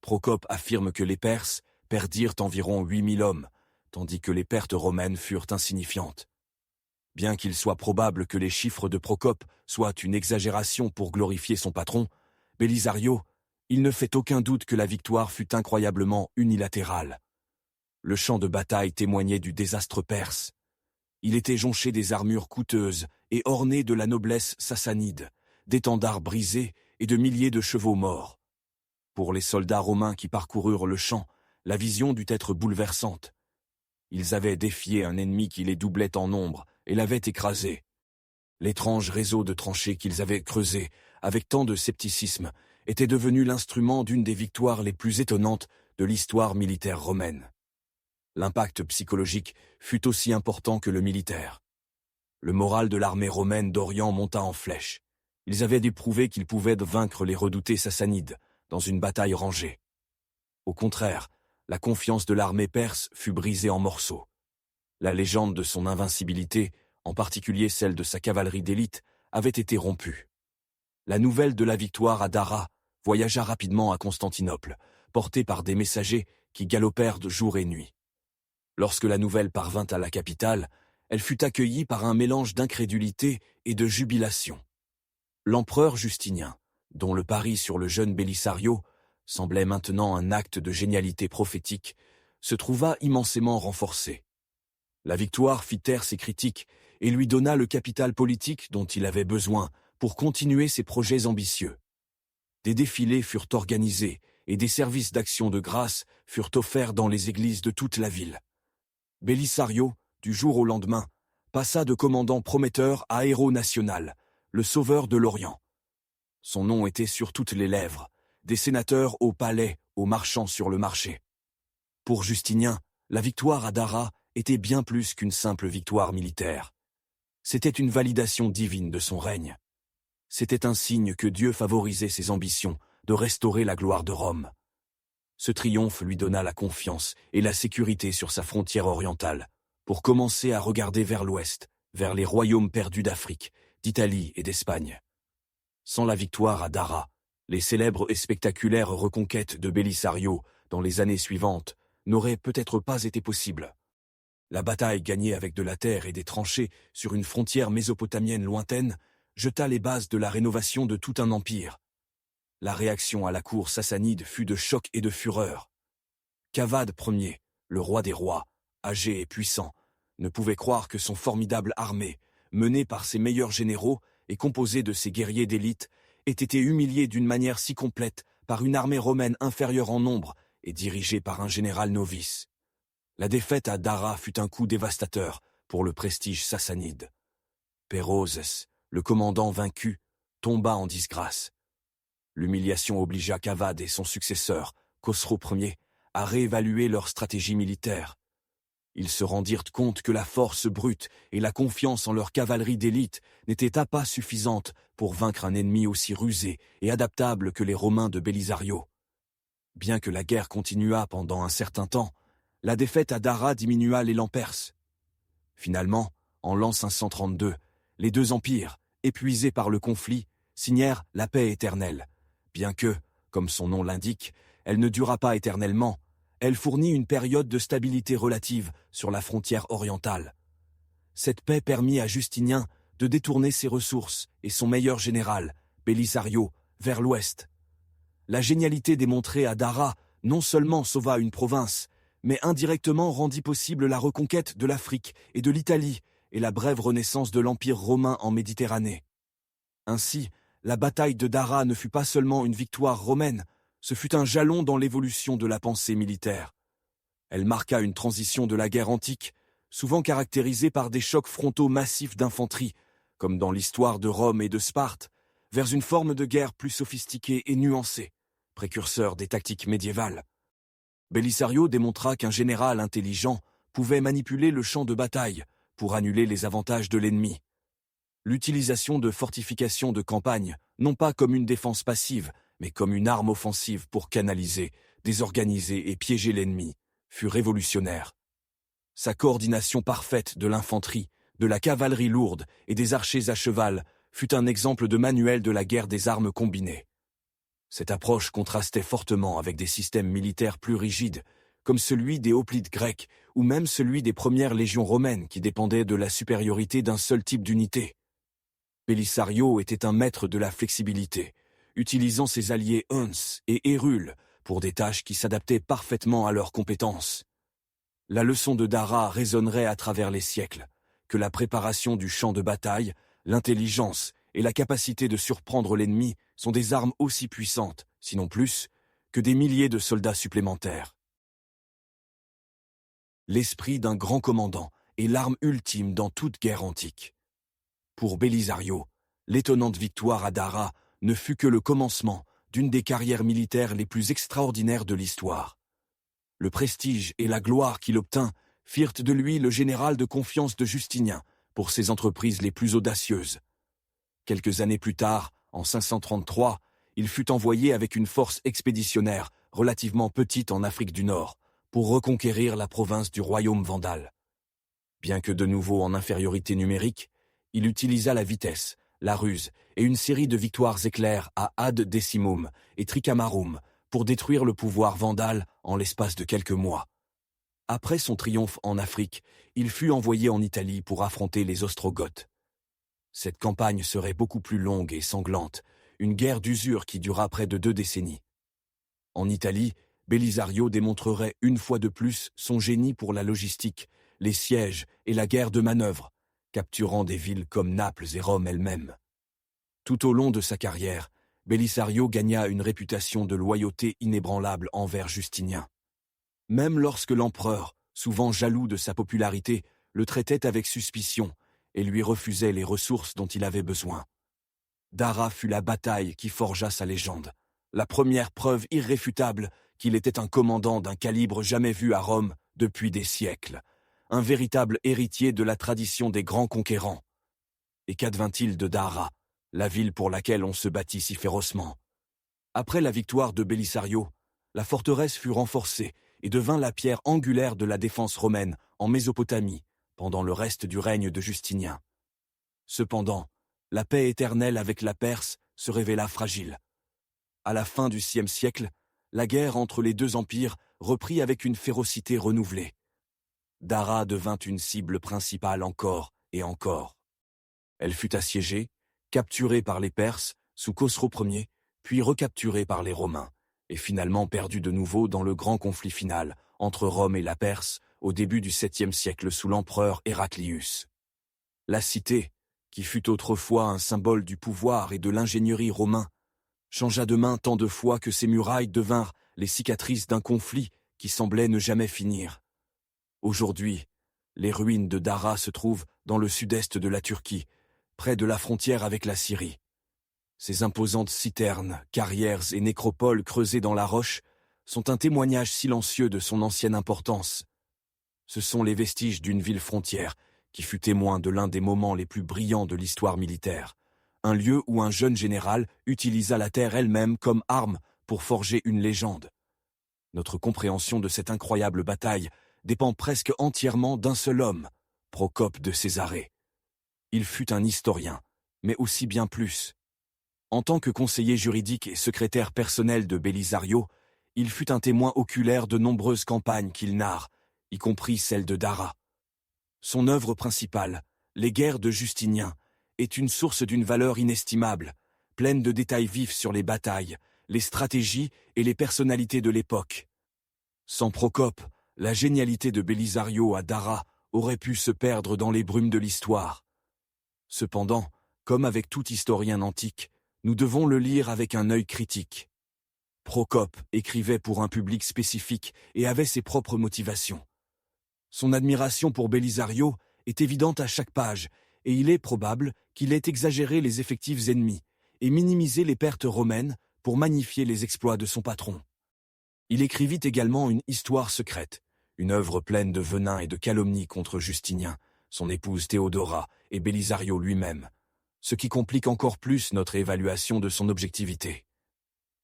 Procope affirme que les Perses perdirent environ 8000 hommes, tandis que les pertes romaines furent insignifiantes. Bien qu'il soit probable que les chiffres de Procope soient une exagération pour glorifier son patron, Bélisario, il ne fait aucun doute que la victoire fut incroyablement unilatérale. Le champ de bataille témoignait du désastre perse. Il était jonché des armures coûteuses et orné de la noblesse sassanide, d'étendards brisés et de milliers de chevaux morts. Pour les soldats romains qui parcoururent le champ, la vision dut être bouleversante. Ils avaient défié un ennemi qui les doublait en nombre et l'avait écrasé. L'étrange réseau de tranchées qu'ils avaient creusé avec tant de scepticisme était devenu l'instrument d'une des victoires les plus étonnantes de l'histoire militaire romaine. L'impact psychologique fut aussi important que le militaire. Le moral de l'armée romaine d'Orient monta en flèche. Ils avaient dû prouver qu'ils pouvaient vaincre les redoutés sassanides dans une bataille rangée. Au contraire, la confiance de l'armée perse fut brisée en morceaux. La légende de son invincibilité, en particulier celle de sa cavalerie d'élite, avait été rompue. La nouvelle de la victoire à Dara voyagea rapidement à Constantinople, portée par des messagers qui galopèrent de jour et nuit. Lorsque la nouvelle parvint à la capitale, elle fut accueillie par un mélange d'incrédulité et de jubilation. L'empereur Justinien, dont le pari sur le jeune Bélisario semblait maintenant un acte de génialité prophétique, se trouva immensément renforcé. La victoire fit taire ses critiques et lui donna le capital politique dont il avait besoin pour continuer ses projets ambitieux. Des défilés furent organisés et des services d'action de grâce furent offerts dans les églises de toute la ville. Bélisario, du jour au lendemain, passa de commandant prometteur à héros national, le sauveur de l'Orient. Son nom était sur toutes les lèvres, des sénateurs au palais, aux marchands sur le marché. Pour Justinien, la victoire à Dara était bien plus qu'une simple victoire militaire. C'était une validation divine de son règne. C'était un signe que Dieu favorisait ses ambitions de restaurer la gloire de Rome. Ce triomphe lui donna la confiance et la sécurité sur sa frontière orientale, pour commencer à regarder vers l'ouest, vers les royaumes perdus d'Afrique, d'Italie et d'Espagne. Sans la victoire à Dara, les célèbres et spectaculaires reconquêtes de Bélisario dans les années suivantes n'auraient peut-être pas été possibles. La bataille gagnée avec de la terre et des tranchées sur une frontière mésopotamienne lointaine jeta les bases de la rénovation de tout un empire. La réaction à la cour sassanide fut de choc et de fureur. Cavade Ier, le roi des rois, âgé et puissant, ne pouvait croire que son formidable armée, menée par ses meilleurs généraux et composée de ses guerriers d'élite, ait été humiliée d'une manière si complète par une armée romaine inférieure en nombre et dirigée par un général novice. La défaite à Dara fut un coup dévastateur pour le prestige sassanide. Pérozès, le commandant vaincu, tomba en disgrâce. L'humiliation obligea Cavade et son successeur, Khosrou Ier, à réévaluer leur stratégie militaire. Ils se rendirent compte que la force brute et la confiance en leur cavalerie d'élite n'étaient pas suffisantes pour vaincre un ennemi aussi rusé et adaptable que les Romains de Bélisario. Bien que la guerre continuât pendant un certain temps, la défaite à Dara diminua l'élan perse. Finalement, en l'an 532, les deux empires, épuisés par le conflit, signèrent la paix éternelle, bien que, comme son nom l'indique, elle ne dura pas éternellement. Elle fournit une période de stabilité relative sur la frontière orientale. Cette paix permit à Justinien de détourner ses ressources et son meilleur général, Bélisario, vers l'ouest. La génialité démontrée à Dara non seulement sauva une province, mais indirectement rendit possible la reconquête de l'Afrique et de l'Italie et la brève renaissance de l'Empire romain en Méditerranée. Ainsi, la bataille de Dara ne fut pas seulement une victoire romaine, ce fut un jalon dans l'évolution de la pensée militaire. Elle marqua une transition de la guerre antique, souvent caractérisée par des chocs frontaux massifs d'infanterie, comme dans l'histoire de Rome et de Sparte, vers une forme de guerre plus sophistiquée et nuancée, précurseur des tactiques médiévales. Bélisario démontra qu'un général intelligent pouvait manipuler le champ de bataille pour annuler les avantages de l'ennemi. L'utilisation de fortifications de campagne, non pas comme une défense passive, mais comme une arme offensive pour canaliser, désorganiser et piéger l'ennemi, fut révolutionnaire. Sa coordination parfaite de l'infanterie, de la cavalerie lourde et des archers à cheval fut un exemple de manuel de la guerre des armes combinées. Cette approche contrastait fortement avec des systèmes militaires plus rigides, comme celui des hoplites grecs ou même celui des premières légions romaines qui dépendaient de la supériorité d'un seul type d'unité. Bélisario était un maître de la flexibilité, utilisant ses alliés Huns et Hérule pour des tâches qui s'adaptaient parfaitement à leurs compétences. La leçon de Dara résonnerait à travers les siècles, que la préparation du champ de bataille, l'intelligence et la capacité de surprendre l'ennemi sont des armes aussi puissantes, sinon plus, que des milliers de soldats supplémentaires. L'esprit d'un grand commandant est l'arme ultime dans toute guerre antique. Pour Bélisario, l'étonnante victoire à Dara ne fut que le commencement d'une des carrières militaires les plus extraordinaires de l'histoire. Le prestige et la gloire qu'il obtint firent de lui le général de confiance de Justinien pour ses entreprises les plus audacieuses. Quelques années plus tard, en 533, il fut envoyé avec une force expéditionnaire relativement petite en Afrique du Nord pour reconquérir la province du royaume vandale. Bien que de nouveau en infériorité numérique, il utilisa la vitesse, la ruse et une série de victoires éclairs à Ad Decimum et Tricamarum pour détruire le pouvoir vandale en l'espace de quelques mois. Après son triomphe en Afrique, il fut envoyé en Italie pour affronter les Ostrogoths. Cette campagne serait beaucoup plus longue et sanglante, une guerre d'usure qui dura près de 2 décennies. En Italie, Belisario démontrerait une fois de plus son génie pour la logistique, les sièges et la guerre de manœuvre, capturant des villes comme Naples et Rome elle-même. Tout au long de sa carrière, Belisario gagna une réputation de loyauté inébranlable envers Justinien. Même lorsque l'empereur, souvent jaloux de sa popularité, le traitait avec suspicion et lui refusait les ressources dont il avait besoin. Dara fut la bataille qui forgea sa légende, la première preuve irréfutable qu'il était un commandant d'un calibre jamais vu à Rome depuis des siècles, un véritable héritier de la tradition des grands conquérants. Et qu'advint-il de Dara, la ville pour laquelle on se battit si férocement? Après la victoire de Belisario, la forteresse fut renforcée et devint la pierre angulaire de la défense romaine en Mésopotamie, pendant le reste du règne de Justinien. Cependant, la paix éternelle avec la Perse se révéla fragile. À la fin du VIe siècle, la guerre entre les deux empires reprit avec une férocité renouvelée. Dara devint une cible principale encore et encore. Elle fut assiégée, capturée par les Perses sous Khosrau Ier, puis recapturée par les Romains, et finalement perdue de nouveau dans le grand conflit final entre Rome et la Perse au début du VIIe siècle sous l'empereur Héraclius. La cité, qui fut autrefois un symbole du pouvoir et de l'ingénierie romain, changea de main tant de fois que ses murailles devinrent les cicatrices d'un conflit qui semblait ne jamais finir. Aujourd'hui, les ruines de Dara se trouvent dans le sud-est de la Turquie, près de la frontière avec la Syrie. Ces imposantes citernes, carrières et nécropoles creusées dans la roche sont un témoignage silencieux de son ancienne importance. Ce sont les vestiges d'une ville frontière qui fut témoin de l'un des moments les plus brillants de l'histoire militaire, un lieu où un jeune général utilisa la terre elle-même comme arme pour forger une légende. Notre compréhension de cette incroyable bataille dépend presque entièrement d'un seul homme, Procope de Césarée. Il fut un historien, mais aussi bien plus. En tant que conseiller juridique et secrétaire personnel de Belisario, il fut un témoin oculaire de nombreuses campagnes qu'il narre, y compris celle de Dara. Son œuvre principale, Les guerres de Justinien, est une source d'une valeur inestimable, pleine de détails vifs sur les batailles, les stratégies et les personnalités de l'époque. Sans Procope, la génialité de Belisario à Dara aurait pu se perdre dans les brumes de l'histoire. Cependant, comme avec tout historien antique, nous devons le lire avec un œil critique. Procope écrivait pour un public spécifique et avait ses propres motivations. Son admiration pour Belisario est évidente à chaque page, et il est probable qu'il ait exagéré les effectifs ennemis et minimisé les pertes romaines pour magnifier les exploits de son patron. Il écrivit également une histoire secrète, une œuvre pleine de venin et de calomnies contre Justinien, son épouse Théodora et Belisario lui-même, ce qui complique encore plus notre évaluation de son objectivité.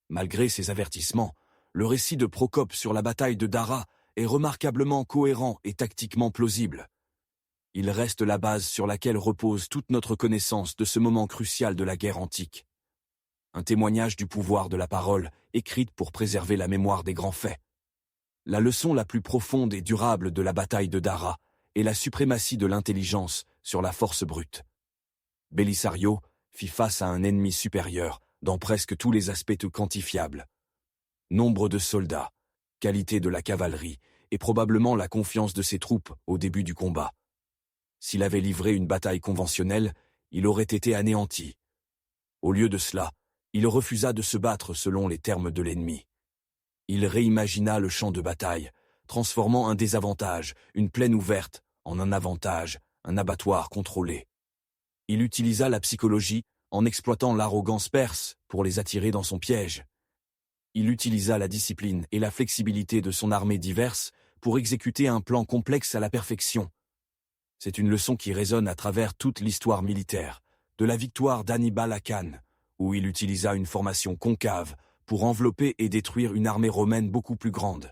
Malgré ces avertissements, le récit de Procope sur la bataille de Dara est remarquablement cohérent et tactiquement plausible. Il reste la base sur laquelle repose toute notre connaissance de ce moment crucial de la guerre antique. Un témoignage du pouvoir de la parole, écrite pour préserver la mémoire des grands faits. La leçon la plus profonde et durable de la bataille de Dara est la suprématie de l'intelligence sur la force brute. Belisario fit face à un ennemi supérieur dans presque tous les aspects quantifiables. Nombre de soldats, qualité de la cavalerie et probablement la confiance de ses troupes au début du combat. S'il avait livré une bataille conventionnelle, il aurait été anéanti. Au lieu de cela, il refusa de se battre selon les termes de l'ennemi. Il réimagina le champ de bataille, transformant un désavantage, une plaine ouverte, en un avantage, un abattoir contrôlé. Il utilisa la psychologie en exploitant l'arrogance perse pour les attirer dans son piège, Il utilisa la discipline et la flexibilité de son armée diverse pour exécuter un plan complexe à la perfection. C'est une leçon qui résonne à travers toute l'histoire militaire, de la victoire d'Hannibal à Cannes, où il utilisa une formation concave pour envelopper et détruire une armée romaine beaucoup plus grande,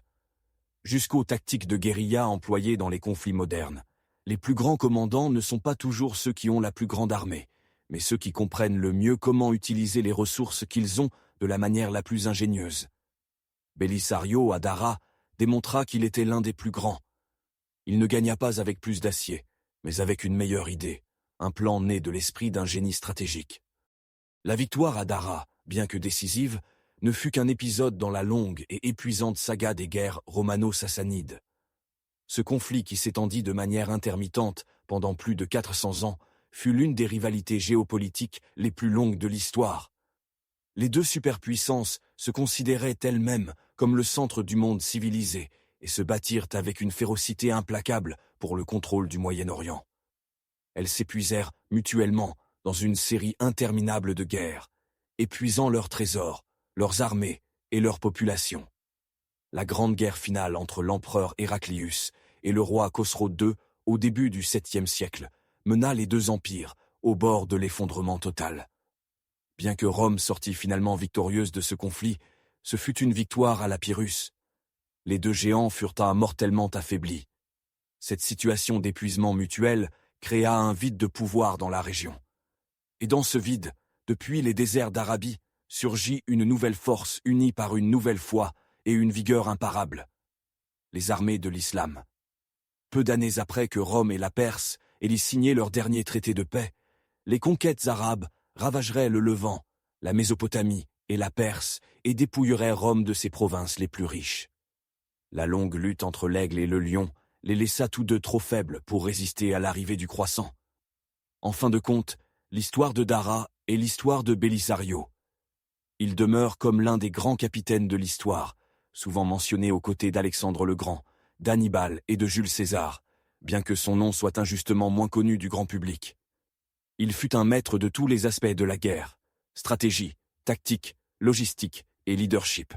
jusqu'aux tactiques de guérilla employées dans les conflits modernes. Les plus grands commandants ne sont pas toujours ceux qui ont la plus grande armée, mais ceux qui comprennent le mieux comment utiliser les ressources qu'ils ont de la manière la plus ingénieuse. Belisario à Dara démontra qu'il était l'un des plus grands. Il ne gagna pas avec plus d'acier, mais avec une meilleure idée, un plan né de l'esprit d'un génie stratégique. La victoire à Dara, bien que décisive, ne fut qu'un épisode dans la longue et épuisante saga des guerres romano-sassanides. Ce conflit qui s'étendit de manière intermittente pendant plus de 400 ans fut l'une des rivalités géopolitiques les plus longues de l'histoire. Les deux superpuissances se considéraient elles-mêmes comme le centre du monde civilisé et se battirent avec une férocité implacable pour le contrôle du Moyen-Orient. Elles s'épuisèrent mutuellement dans une série interminable de guerres, épuisant leurs trésors, leurs armées et leurs populations. La grande guerre finale entre l'empereur Héraclius et le roi Khosrow II au début du 7e siècle mena les deux empires au bord de l'effondrement total. Bien que Rome sortit finalement victorieuse de ce conflit, ce fut une victoire à la Pyrrhus. Les deux géants furent mortellement affaiblis. Cette situation d'épuisement mutuel créa un vide de pouvoir dans la région. Et dans ce vide, depuis les déserts d'Arabie, surgit une nouvelle force unie par une nouvelle foi et une vigueur imparable. Les armées de l'islam. Peu d'années après que Rome et la Perse aient signé leur dernier traité de paix, les conquêtes arabes ravageraient le Levant, la Mésopotamie et la Perse et dépouilleraient Rome de ses provinces les plus riches. La longue lutte entre l'aigle et le lion les laissa tous deux trop faibles pour résister à l'arrivée du croissant. En fin de compte, l'histoire de Dara est l'histoire de Belisario. Il demeure comme l'un des grands capitaines de l'histoire, souvent mentionné aux côtés d'Alexandre le Grand, d'Hannibal et de Jules César, bien que son nom soit injustement moins connu du grand public. Il fut un maître de tous les aspects de la guerre, stratégie, tactique, logistique et leadership.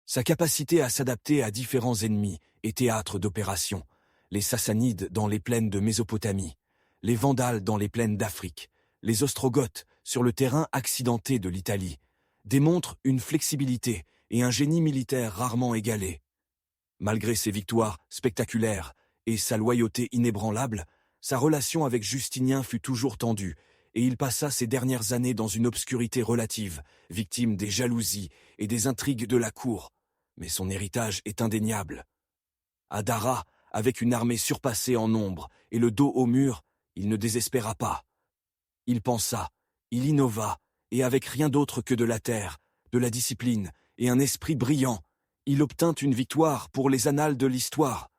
Sa capacité à s'adapter à différents ennemis et théâtres d'opération, les Sassanides dans les plaines de Mésopotamie, les Vandales dans les plaines d'Afrique, les Ostrogoths sur le terrain accidenté de l'Italie, démontrent une flexibilité et un génie militaire rarement égalés. Malgré ses victoires spectaculaires et sa loyauté inébranlable, sa relation avec Justinien fut toujours tendue, et il passa ses dernières années dans une obscurité relative, victime des jalousies et des intrigues de la cour. Mais son héritage est indéniable. À Dara, avec une armée surpassée en nombre et le dos au mur, il ne désespéra pas. Il pensa, il innova, et avec rien d'autre que de la terre, de la discipline et un esprit brillant, il obtint une victoire pour les annales de l'histoire.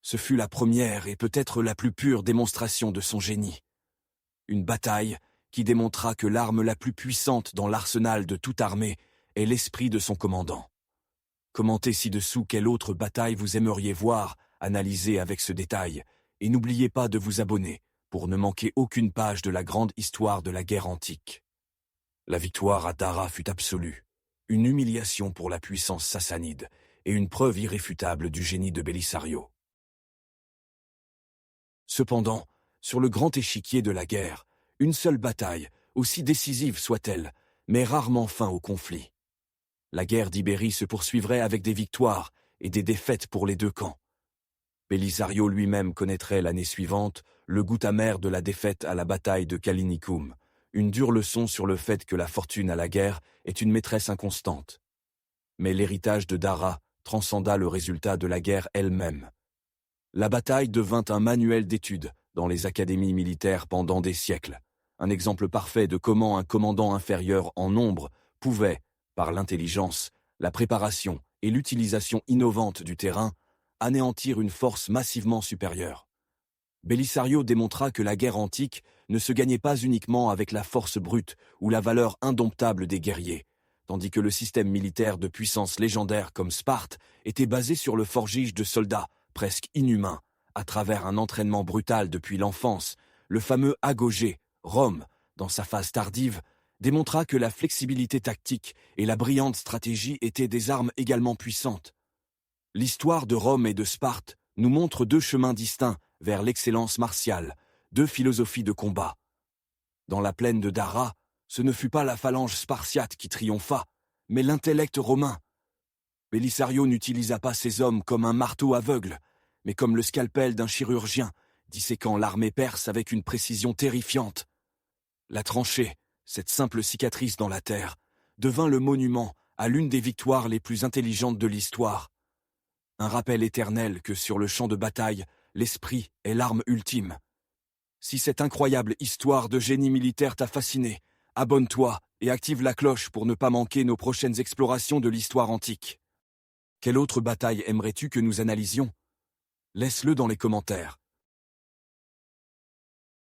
Ce fut la première et peut-être la plus pure démonstration de son génie. Une bataille qui démontra que l'arme la plus puissante dans l'arsenal de toute armée est l'esprit de son commandant. Commentez ci-dessous quelle autre bataille vous aimeriez voir, analysée avec ce détail, et n'oubliez pas de vous abonner pour ne manquer aucune page de la grande histoire de la guerre antique. La victoire à Dara fut absolue, une humiliation pour la puissance sassanide et une preuve irréfutable du génie de Belisario. Cependant, sur le grand échiquier de la guerre, une seule bataille, aussi décisive soit-elle, met rarement fin au conflit. La guerre d'Ibérie se poursuivrait avec des victoires et des défaites pour les deux camps. Belisario lui-même connaîtrait l'année suivante le goût amer de la défaite à la bataille de Callinicum, une dure leçon sur le fait que la fortune à la guerre est une maîtresse inconstante. Mais l'héritage de Dara transcenda le résultat de la guerre elle-même. La bataille devint un manuel d'études dans les académies militaires pendant des siècles, un exemple parfait de comment un commandant inférieur en nombre pouvait, par l'intelligence, la préparation et l'utilisation innovante du terrain, anéantir une force massivement supérieure. Belisario démontra que la guerre antique ne se gagnait pas uniquement avec la force brute ou la valeur indomptable des guerriers, tandis que le système militaire de puissance légendaire comme Sparte était basé sur le forgige de soldats, presque inhumains, à travers un entraînement brutal depuis l'enfance, le fameux agogé, Rome, dans sa phase tardive, démontra que la flexibilité tactique et la brillante stratégie étaient des armes également puissantes. L'histoire de Rome et de Sparte nous montre deux chemins distincts vers l'excellence martiale, deux philosophies de combat. Dans la plaine de Dara, ce ne fut pas la phalange spartiate qui triompha, mais l'intellect romain. Belisario n'utilisa pas ses hommes comme un marteau aveugle, mais comme le scalpel d'un chirurgien, disséquant l'armée perse avec une précision terrifiante. La tranchée, cette simple cicatrice dans la terre, devint le monument à l'une des victoires les plus intelligentes de l'histoire. Un rappel éternel que sur le champ de bataille, l'esprit est l'arme ultime. Si cette incroyable histoire de génie militaire t'a fasciné, abonne-toi et active la cloche pour ne pas manquer nos prochaines explorations de l'histoire antique. Quelle autre bataille aimerais-tu que nous analysions? Laisse-le dans les commentaires.